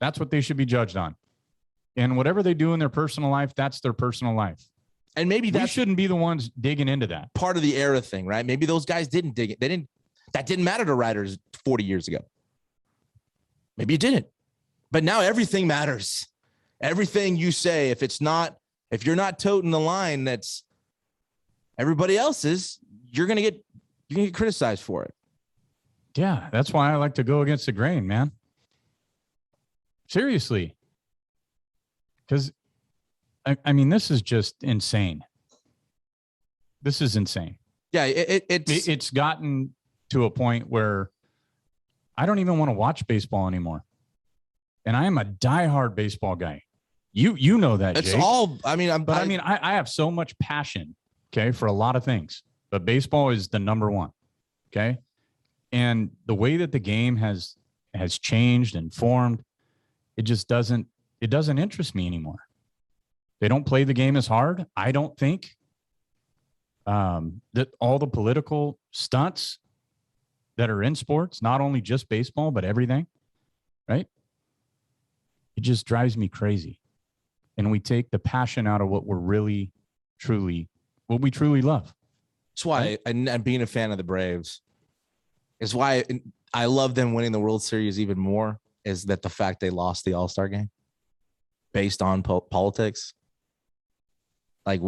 That's what they should be judged on. And whatever they do in their personal life, that's their personal life. And maybe we shouldn't be the ones digging into that. Part of the era thing, right? Maybe those guys didn't dig it. That didn't matter to writers 40 years ago. Maybe it didn't. But now everything matters. Everything you say, if you're not toting the line that's everybody else's, you're gonna get criticized for it. Yeah, that's why I like to go against the grain, man. Seriously. Because I mean, this is just insane. This is insane. Yeah, it's gotten to a point where I don't even want to watch baseball anymore. And I am a diehard baseball guy. You know that, it's Jake. all. I mean, I have so much passion, okay, for a lot of things, but baseball is the number one, okay. And the way that the game has has changed and formed. It just doesn't interest me anymore. They don't play the game as hard. I don't think that all the political stunts that are in sports, not only just baseball, but everything, right? It just drives me crazy. And we take the passion out of what we truly love. That's why, and being a fan of the Braves is why I love them winning the World Series even more, is that the fact they lost the All-Star game based on politics. Like,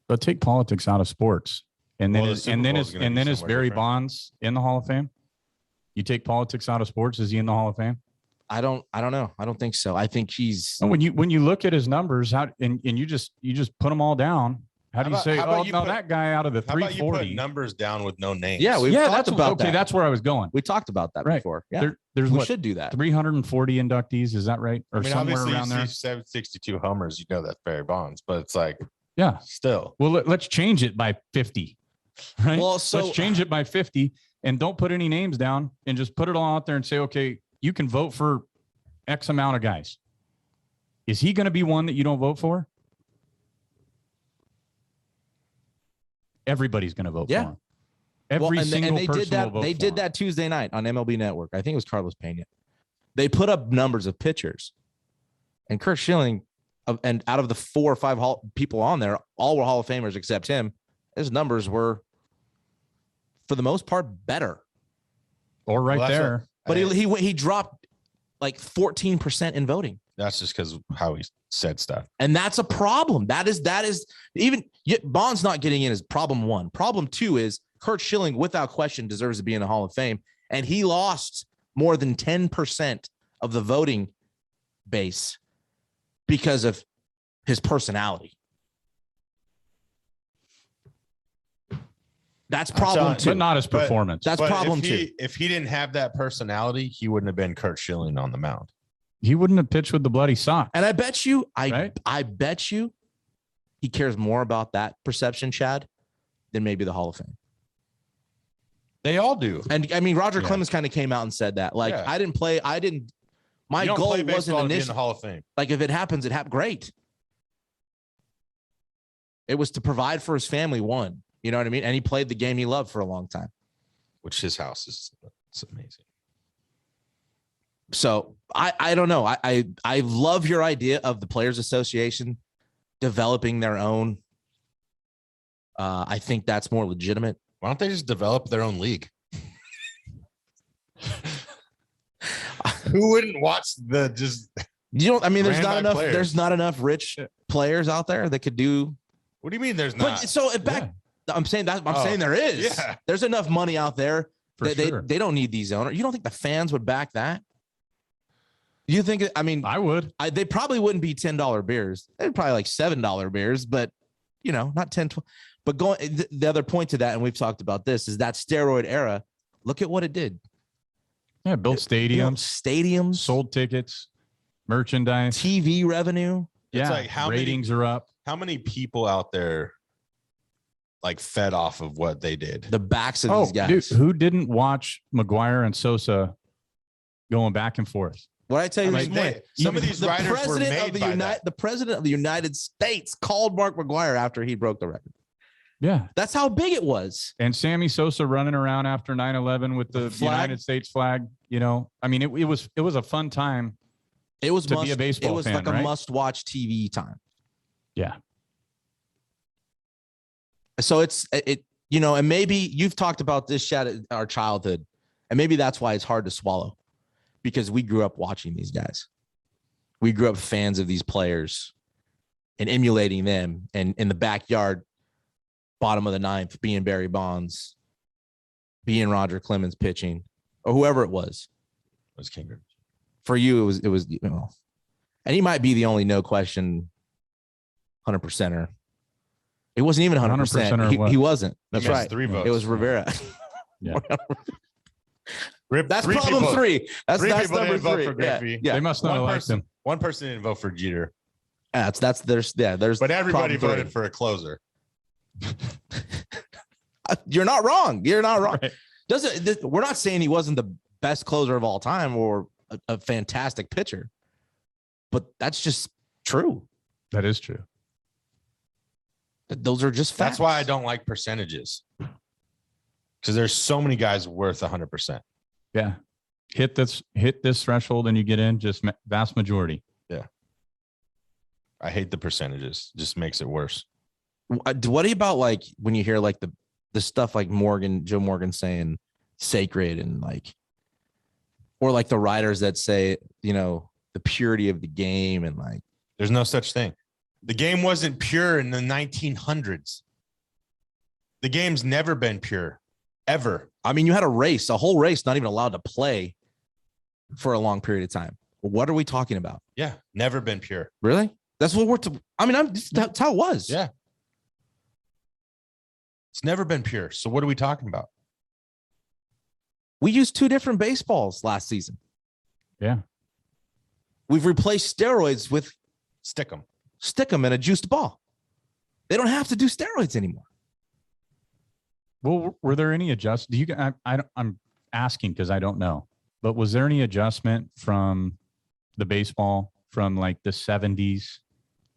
but take politics out of sports. And then is Barry Bonds in the Hall of Fame? You take politics out of sports, is he in the Hall of Fame? I don't know. I don't think so. I think he's when you look at his numbers, and you just put them all down. How do you say, that guy out of the 340? How about you put numbers down with no names? Yeah, that's about that. Okay, that's where I was going. We talked about that before. Yeah, we should do that. 340 inductees, is that right? Or somewhere around there. 762 homers. You know that's Barry Bonds, but it's like, yeah, still. Well, let's change it by 50. Right? Well, let's change it by 50, and don't put any names down, and just put it all out there and say, okay, you can vote for X amount of guys. Is he going to be one that you don't vote for? Everybody's going to vote for him. Every single person will vote They did that Tuesday night on MLB Network. I think it was Carlos Pena. They put up numbers of pitchers, and Curt Schilling, and out of the 4 or 5 people on there, all were Hall of Famers except him. His numbers were, for the most part, better. Or there. But he dropped like 14% in voting. That's just because how he said stuff. And that's a problem. That is even Bonds not getting in is problem 1. Problem 2 is Curt Schilling, without question, deserves to be in the Hall of Fame. And he lost more than 10% of the voting base because of his personality. That's problem 2. But not his performance. That's problem 2. If he didn't have that personality, he wouldn't have been Curt Schilling on the mound. He wouldn't have pitched with the bloody sock. And I bet you, I bet you he cares more about that perception, Chad, than maybe the Hall of Fame. They all do. And I mean, Roger Clemens kind of came out and said that. Like, my goal wasn't initially in the Hall of Fame. Like, if it happens, it happened. Great. It was to provide for his family, one. You know what I mean? And he played the game he loved for a long time. Which his house is, it's amazing. So I don't know. I love your idea of the Players Association developing their own. I think that's more legitimate. Why don't they just develop their own league? Who wouldn't watch the just? There's not enough rich players out there that could do. What do you mean there's not? I'm saying there is. Yeah. There's enough money out there. Sure. They don't need these owners. You don't think the fans would back that? You think? I mean, I would. They probably wouldn't be $10 beers. They'd probably like $7 beers, but not 10. But the other point to that, and we've talked about this, is that steroid era. Look at what it did. Yeah, built stadiums, sold tickets, merchandise, TV revenue. It's like ratings are up. How many people out there like fed off of what they did? The backs of these guys. Dude, who didn't watch McGuire and Sosa going back and forth? What I tell you, some of these writers were made by that. The president of the United States called Mark McGuire after he broke the record. Yeah, that's how big it was. And Sammy Sosa running around after 9/11 with the United States flag. I mean, it was a fun time. It was to be a baseball fan. It was like a must-watch TV time. Yeah. So and maybe you've talked about this, Chad, our childhood, and maybe that's why it's hard to swallow, because we grew up watching these guys. We grew up fans of these players and emulating them, and in the backyard, bottom of the ninth, being Barry Bonds, being Roger Clemens pitching, or whoever it was. It was King. For you, it was, and he might be the only no question 100%er. It wasn't even 100%. He wasn't. That's right. 3 votes. It was Rivera. Yeah. That's problem 3. That's number 3. Yeah. They must not have liked him. One person didn't vote for Jeter. There's. But everybody voted for a closer. You're not wrong. Right. We're not saying he wasn't the best closer of all time or a fantastic pitcher, but that's just true. That is true. Those are just facts. That's why I don't like percentages, because there's so many guys worth 100%. Yeah. Hit this threshold and you get in, just vast majority. Yeah. I hate the percentages. Just makes it worse. What do you about like when you hear like the stuff like Joe Morgan saying sacred and like, or like the writers that say, you know, the purity of the game and like, there's no such thing. The game wasn't pure in the 1900s. The game's never been pure, ever. I mean, you had a whole race, not even allowed to play for a long period of time. What are we talking about? Yeah, never been pure. Really? That's what that's how it was. Yeah. It's never been pure. So what are we talking about? We used 2 different baseballs last season. Yeah. We've replaced steroids with Stick them in a juiced ball. They don't have to do steroids anymore. Well, were there any adjustments? I'm asking because I don't know, but was there any adjustment from the baseball from like the 70s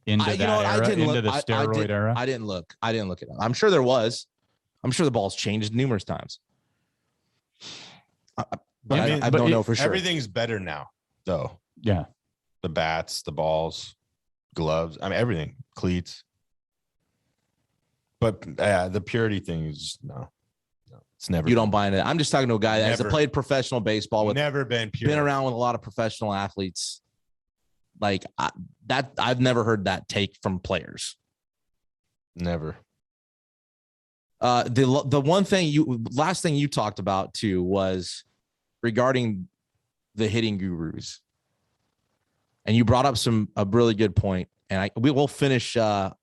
into the steroid era? I didn't look it up. I'm sure there was. I'm sure the ball's changed numerous times. But I don't know for sure. Everything's better now, though. Yeah. The bats, the balls, gloves. I mean, everything. Cleats. But the purity thing is no. It's never. You don't buy into it. I'm just talking to a guy that has played professional baseball with. Never been pure. Been around with a lot of professional athletes. Like I've never heard that take from players. Never. The one thing last thing you talked about too was regarding the hitting gurus, and you brought up a really good point, and we will finish our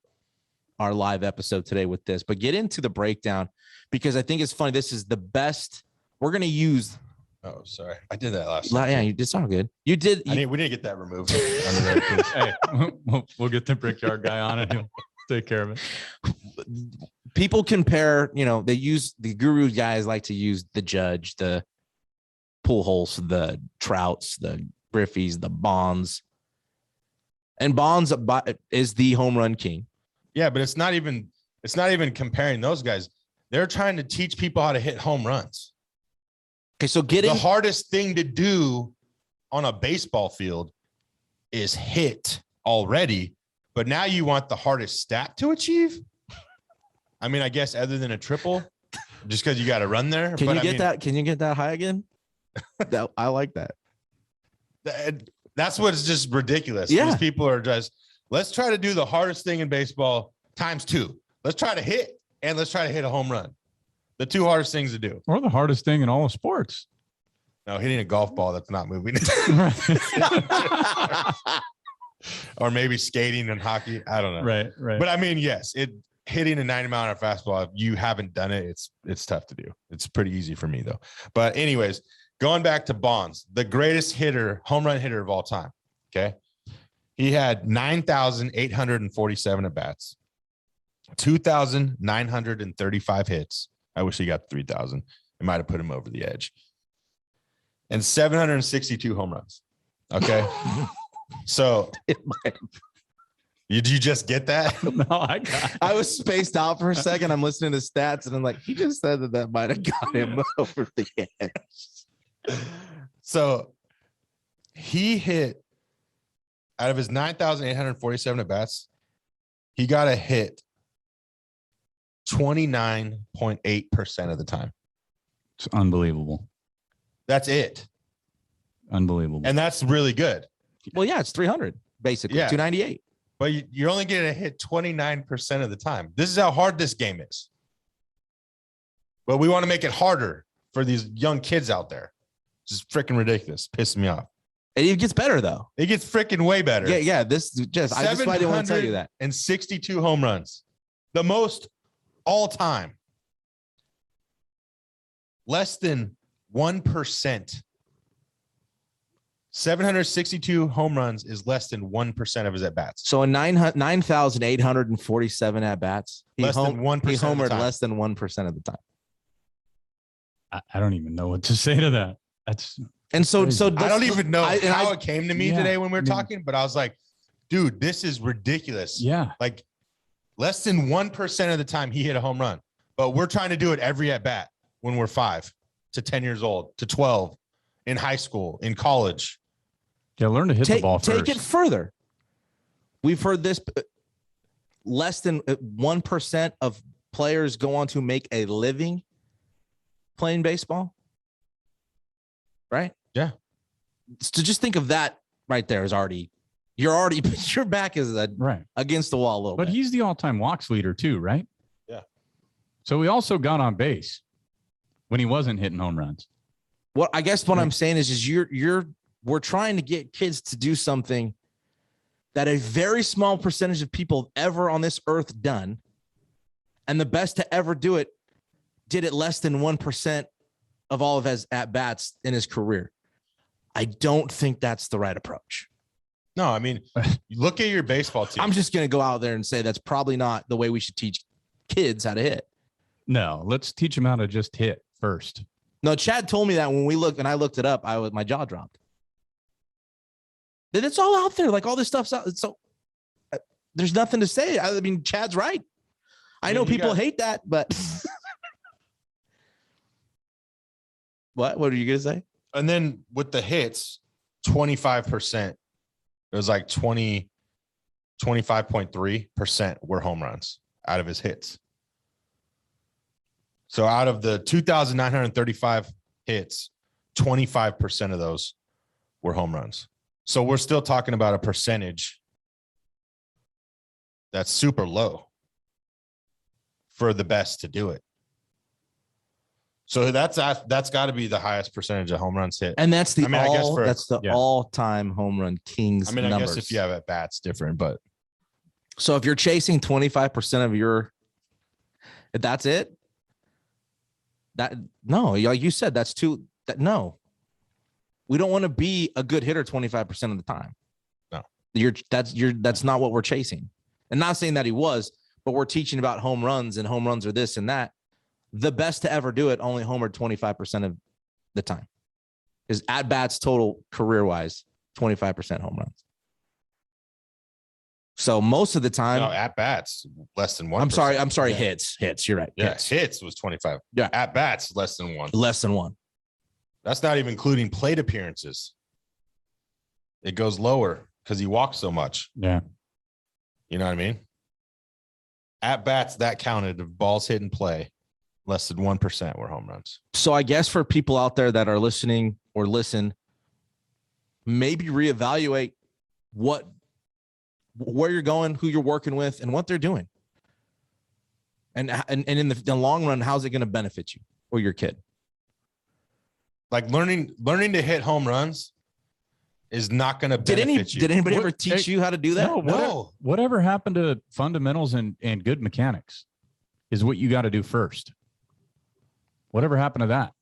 live episode today with this, but get into the breakdown because I think it's funny. This is the best we're going to use. Oh, sorry. I did that last time. Yeah, it's all good. You did. We need to get that removed. Hey, we'll get the Brickyard guy on and he'll take care of it. People compare, they use the guru guys like to use the Judge, the Pujols, the Trouts, the Griffeys, the Bonds. And Bonds is the home run king. Yeah, but it's not even comparing those guys. They're trying to teach people how to hit home runs. Okay, so the hardest thing to do on a baseball field is hit already, but now you want the hardest stat to achieve? I mean, I guess other than a triple, just because you got to run there. Can you get that high again? I like that. That's what's just ridiculous. Yeah. These people are just, let's try to do the hardest thing in baseball times 2. Let's try to hit and let's try to hit a home run. The 2 hardest things to do. Or the hardest thing in all of sports. No, hitting a golf ball that's not moving. Or maybe skating and hockey. I don't know. Right. But I mean, yes, hitting a 90-mile-an-hour fastball, if you haven't done it, it's tough to do. It's pretty easy for me, though. But anyways, going back to Bonds, the greatest home run hitter of all time. Okay. He had 9,847 at-bats, 2,935 hits. I wish he got 3,000. It might have put him over the edge. And 762 home runs. Okay. So did you just get that? No, I was spaced out for a second. I'm listening to stats and I'm like, he just said that might have got him over the edge. So he hit out of his 9,847 at bats, he got a hit 29.8% of the time. It's unbelievable. That's it. Unbelievable. And that's really good. Well, yeah, it's 300, basically, 298. But you're only getting a hit 29% of the time. This is how hard this game is. But we want to make it harder for these young kids out there. Just freaking ridiculous. Pissing me off. And it gets better, though. It gets freaking way better. Yeah. I didn't want to tell you that. And 62 home runs. The most all time. Less than 1%. 762 home runs is less than 1% of his at-bats. So in 9,847 at-bats, he than 1% he homered of the time. less than 1% of the time. I don't even know what to say to that. And so I don't even know how it came to me Yeah, today when we were I mean- talking, but I was like, dude, this is ridiculous. Yeah. Like less than 1% of the time he hit a home run, but we're trying to do it every at bat when we're 5 to 10 years old to 12 in high school, in college. Yeah, learn to hit the ball first. Take it further. We've heard this. Less than 1% of players go on to make a living playing baseball. Right? Yeah. So just think of that right there as your back is Right. against the wall a little But bit. he's the all-time walks leader too, right? Yeah. So he also got on base when he wasn't hitting home runs. What I'm saying is we're trying to get kids to do something that a very small percentage of people ever on this earth done, and the best to ever do it did it less than 1% of all of his at bats in his career. I don't think that's the right approach. No, I mean, look at your baseball team. I'm just going to go out there and say that's probably not the way we should teach kids how to hit. No, let's teach him how to just hit first. No, Chad told me that when we looked and I looked it up, my jaw dropped. It's all out there. Like all this stuff's out. So there's nothing to say. I mean, Chad's right. I know people hate that, but what are you going to say? And then with the hits, 25%, it was like 25.3% were home runs out of his hits. So out of the 2,935 hits, 25% of those were home runs. So we're still talking about a percentage that's super low for the best to do it. So that's got to be the highest percentage of home runs hit. And that's the yeah. all-time home run kings. I mean, I numbers. guess if you have at bats, different, but so if you're chasing 25% of your, if that's it, no, like you said, no. We don't want to be a good hitter 25% of the time. No. That's not what we're chasing. And not saying that he was, but we're teaching about home runs, and home runs are this and that. The best to ever do it only homered 25% of the time. His at bats total career-wise, 25% home runs. So most of the time, no, at bats less than 1%. I'm sorry. Yeah. Hits. You're right. Yeah, hits was 25. Yeah. At bats less than 1. Less than 1. That's not even including plate appearances. It goes lower because he walks so much. Yeah. You know what I mean? At bats, that counted. If balls hit in play, less than 1% were home runs. So I guess for people out there that are listening or listen, maybe reevaluate where you're going, who you're working with, and what they're doing. And in the long run, how's it going to benefit you or your kid? Like learning to hit home runs is not going to benefit you. Did anybody ever teach you how to do that? No. Whatever happened to fundamentals and good mechanics is what you got to do first. Whatever happened to that?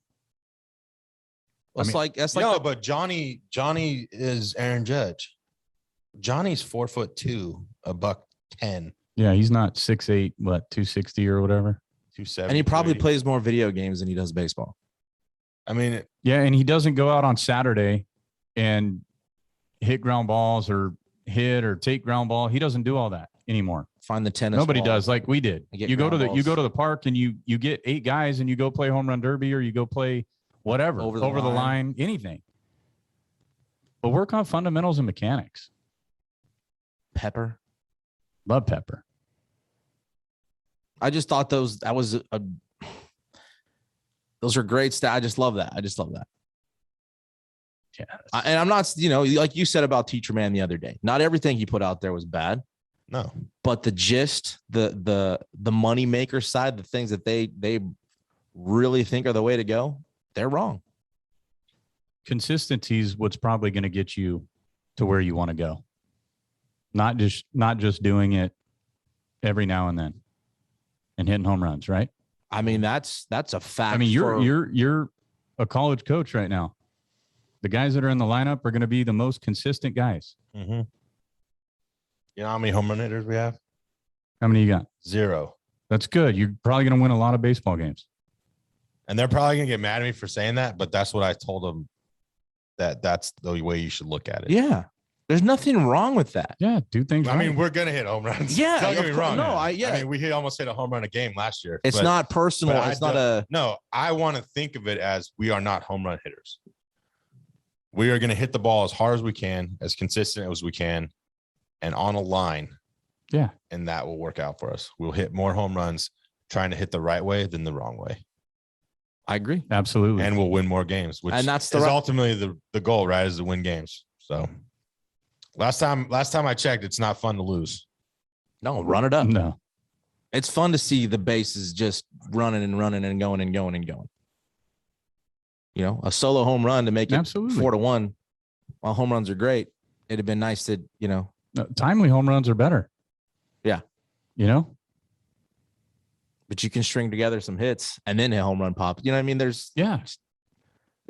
But Johnny is Aaron Judge. Johnny's 4'2", $110. Yeah, he's not 6'8", 260 or whatever. 270. And he probably plays more video games than he does baseball. I mean, yeah, and he doesn't go out on Saturday and hit ground balls or hit or take ground ball. He doesn't do all that anymore. Find the tennis. Nobody does like we did. You go to the park and you get 8 guys and you go play home run derby or you go play whatever over the line, anything. But work on fundamentals and mechanics. Pepper. Love Pepper. I just thought those are great stats. I just love that. Yeah. And I'm not, like you said about Teacher Man the other day, not everything he put out there was bad. No. But the gist, the money maker side, the things that they really think are the way to go, they're wrong. Consistency is what's probably going to get you to where you want to go. Not just doing it every now and then and hitting home runs, right? I mean, that's a fact. I mean, you're a college coach right now. The guys that are in the lineup are going to be the most consistent guys. Mm-hmm. You know how many home run hitters we have? How many you got? 0. That's good. You're probably going to win a lot of baseball games. And they're probably gonna get mad at me for saying that, but that's what I told them. That's the way you should look at it. Yeah. There's nothing wrong with that. Yeah, do things. I mean, we're gonna hit home runs. Yeah, Don't get me wrong. No, I mean, we almost hit a home run a game last year. It's not personal. It's not a. No, I want to think of it as we are not home run hitters. We are going to hit the ball as hard as we can, as consistent as we can, and on a line. Yeah. And that will work out for us. We'll hit more home runs trying to hit the right way than the wrong way. I agree. Absolutely. And we'll win more games, which that's ultimately the goal, right? Is to win games. So last time I checked, it's not fun to lose. No, run it up. No. It's fun to see the bases just running and running and going and going and going. You know, a solo home run to make it 4-1. While home runs are great, it'd have been nice to, No, timely home runs are better. Yeah. But you can string together some hits and then a home run pop. You know what I mean? There's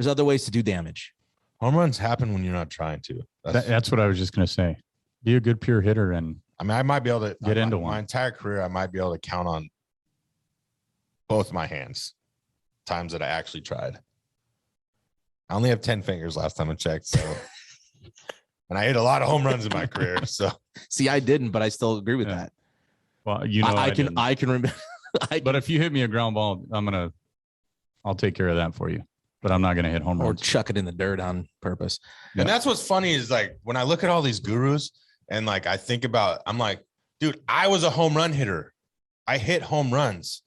other ways to do damage. Home runs happen when you're not trying to. That's what I was just going to say. Be a good pure hitter, and I mean, I might be able to get into one. My entire career, I might be able to count on both my hands times that I actually tried. I only have 10 fingers last time I checked. So, and I hit a lot of home runs in my career. So, see, I didn't, but I still agree with that. Well, I can remember. But if you hit me a ground ball, I'll take care of that for you. But I'm not going to hit home runs or chuck it in the dirt on purpose. And that's what's funny is like when I look at all these gurus and like I think about, I'm like, dude, I was a home run hitter. I hit home runs.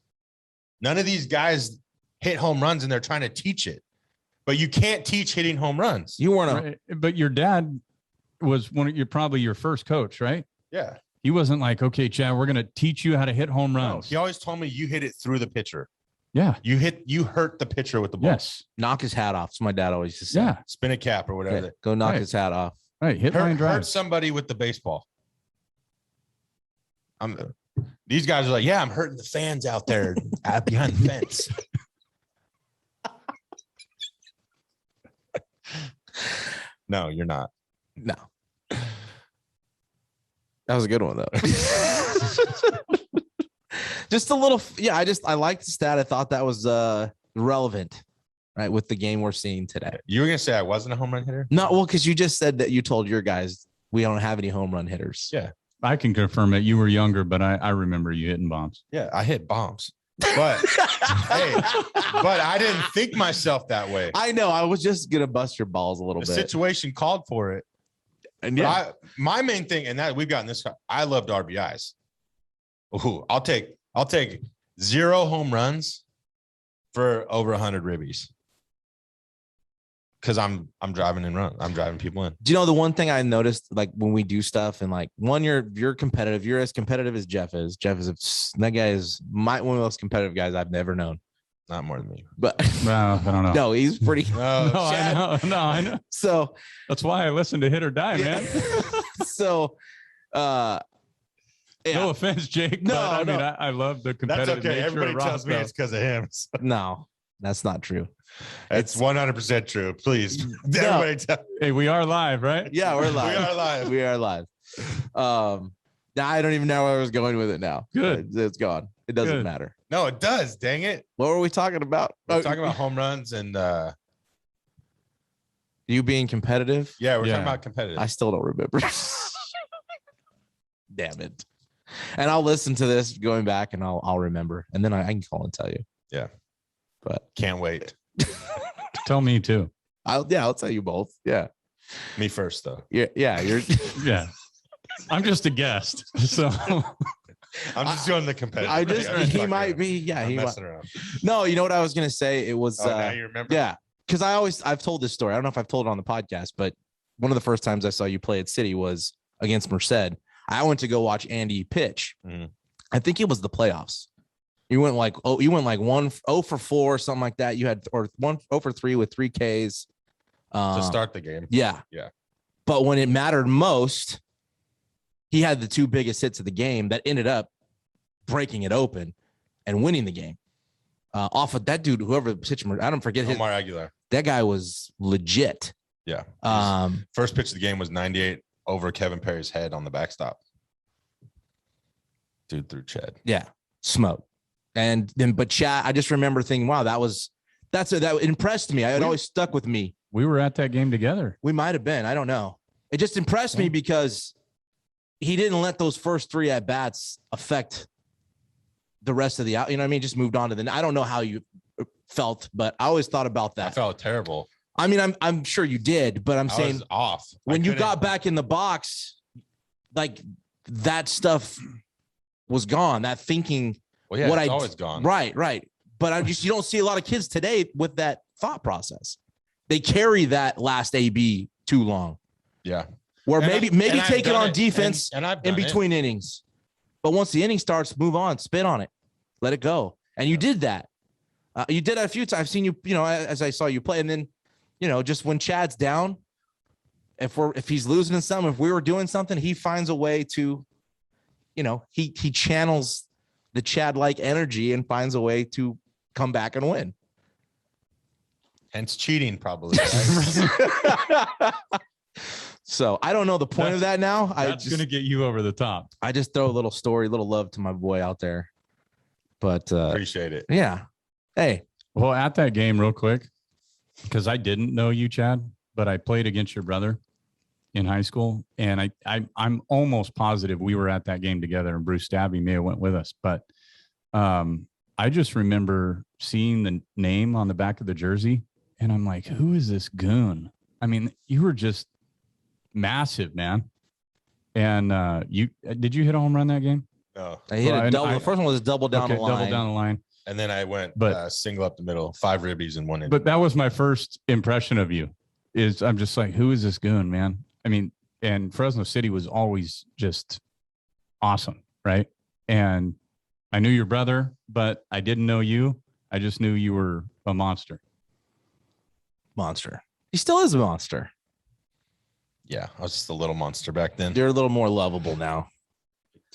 None of these guys hit home runs and they're trying to teach it. But you can't teach hitting home runs. You weren't. But your dad was probably your first coach, right? Yeah. He wasn't like, okay, Chad, we're going to teach you how to hit home runs. No, he always told me you hit it through the pitcher. Yeah. You hurt the pitcher with the ball. Yes. Knock his hat off. So my dad always used to say. Yeah. Spin a cap or whatever. Yeah. Go knock his hat off. Right. Hit line drive. Hurt somebody with the baseball. These guys are like, yeah, I'm hurting the fans out there behind the fence. No, you're not. No. That was a good one though. Just a little. Yeah, I liked the stat. I thought that was relevant, right, with the game we're seeing today. You were gonna say I wasn't a home run hitter? No, well, because you just said that you told your guys we don't have any home run hitters. Yeah, I can confirm it. You were younger, but I remember you hitting bombs. Yeah, I hit bombs. But hey, but I didn't think myself that way. I know. I was just gonna bust your balls a little bit. The situation called for it. And yeah, my main thing, and that we've gotten this. I loved RBIs. Ooh, I'll take 0 home runs for over 100 ribbies. Because I'm driving and run. I'm driving people in. Do you know the one thing I noticed, like when we do stuff, and like one, you're competitive. You're as competitive as Jeff is. That guy is one of the most competitive guys I've never known. Not more than me, but no, I don't know. No, he's pretty. I know. So that's why I listen to HIT.OR.DIE, man. So, no offense, Jake. No, but I mean, I love the competitive. That's okay. Nature Everybody of tells me it's because of him. So. No, that's not true. It's 100% true. Please, everybody tell. Hey, we are live, right? Yeah, we're live. We are live. We are live. Now I don't even know where I was going with it. Now, good. It's gone. It doesn't matter. No, it does. Dang it. What were we talking about? We're talking about home runs and you being competitive. Yeah, we're talking about competitive. I still don't remember. Damn it. And I'll listen to this going back and I'll remember. And then I can call and tell you. Yeah. But can't wait. Tell me too. I'll tell you both. Yeah. Me first though. Yeah. You're yeah. I'm just a guest. So I'm just doing the competitive. He might be. Yeah. He messing around. No, you know what I was going to say? It was, now you remember? Yeah. Cause I've told this story. I don't know if I've told it on the podcast, but one of the first times I saw you play at City was against Merced. I went to go watch Andy pitch. Mm-hmm. I think it was the playoffs. You went like 0 for 4, something like that. You had 0 for 3 with 3 Ks to start the game. Yeah. But when it mattered most, he had the 2 biggest hits of the game that ended up breaking it open and winning the game. Off of that dude, whoever pitched him, I don't forget his. Omar Aguilar. That guy was legit. Yeah. First pitch of the game was 98 over Kevin Perry's head on the backstop. Dude threw Chad. Yeah. Smoke. And then, but Chad, I just remember thinking, wow, that was That impressed me. It always stuck with me. We were at that game together. We might have been. I don't know. It just impressed me because he didn't let those first 3 at bats affect the rest of the out. You know what I mean? Just moved on to the. I don't know how you felt, but I always thought about that. I felt terrible. I mean, I'm sure you did, but I'm saying was off when you got back in the box, like that stuff was gone. That thinking. Well, yeah, it's always gone. Right. But you don't see a lot of kids today with that thought process. They carry that last AB too long. Yeah. Where maybe take it on defense and in between innings. But once the inning starts, move on, spit on it, let it go. And you did that. You did that a few times. I've seen you, as I saw you play. And then, just when Chad's down, if he's losing something, if we were doing something, he finds a way to, he channels the Chad-like energy and finds a way to come back and win. Hence cheating, probably. Right? So I don't know the point of that now. That's going to get you over the top. I just throw a little story, little love to my boy out there. But appreciate it. Yeah. Hey. Well, at that game, real quick, because I didn't know you, Chad, but I played against your brother in high school, and I'm almost positive we were at that game together, and Bruce Stabby may have went with us. But I just remember seeing the name on the back of the jersey, and I'm like, who is this goon? I mean, you were just massive, man. And did you hit a home run that game? No. I hit a double. The first one was double down the line. Double down the line. And then I went single up the middle, 5 ribbies in 1 inning. But that was my first impression of you. Is I'm just like, who is this goon, man? I mean, and Fresno City was always just awesome, right? And I knew your brother, but I didn't know you. I just knew you were a monster. Monster. He still is a monster. Yeah, I was just a little monster back then. You're a little more lovable now.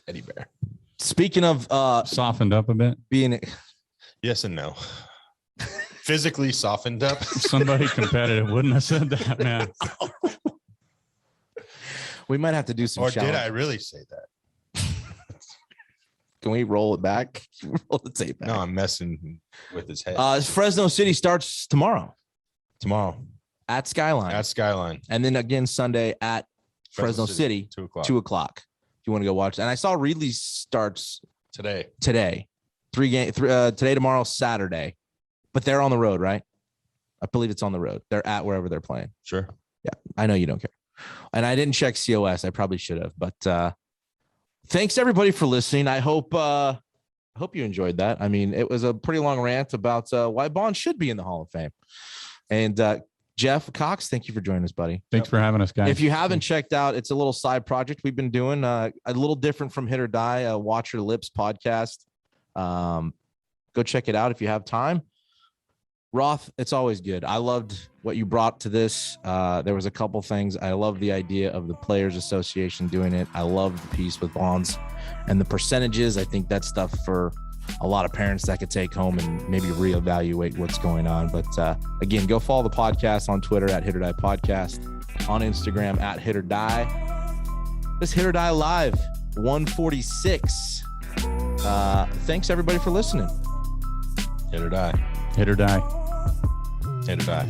Teddy bear. Speaking of softened up a bit. Being yes and no. Physically softened up. Somebody competitive wouldn't have said that, man. We might have to do some. Or did I really say that? Can we roll it back? Roll the tape back. No, I'm messing with his head. Fresno City starts tomorrow. Tomorrow. At Skyline. At Skyline. And then again Sunday at Fresno City 2 o'clock. 2 o'clock. If you want to go watch. And I saw Reedley starts today. 3 games. Today, tomorrow, Saturday. But they're on the road, right? I believe it's on the road. They're at wherever they're playing. Sure. Yeah, I know you don't care. And I didn't check COS. I probably should have. But thanks everybody for listening. I hope you enjoyed that. I mean, it was a pretty long rant about why Bonds should be in the Hall of Fame. And Jeff Cox, thank you for joining us, buddy. Thanks for having us, guys. If you haven't checked out, it's a little side project we've been doing, a little different from Hit or Die, Watch Your Lips podcast. Go check it out if you have time. Roth, it's always good. I loved what you brought to this. There was a couple things. I love the idea of the Players Association doing it. I love the piece with Bonds and the percentages. I think that's stuff for a lot of parents that could take home and maybe reevaluate what's going on. But again, go follow the podcast on Twitter at Hit or Die Podcast, on Instagram at Hit or Die. This Hit or Die Live 146. Thanks everybody for listening. Hit or die. Hit or die. Hit or die.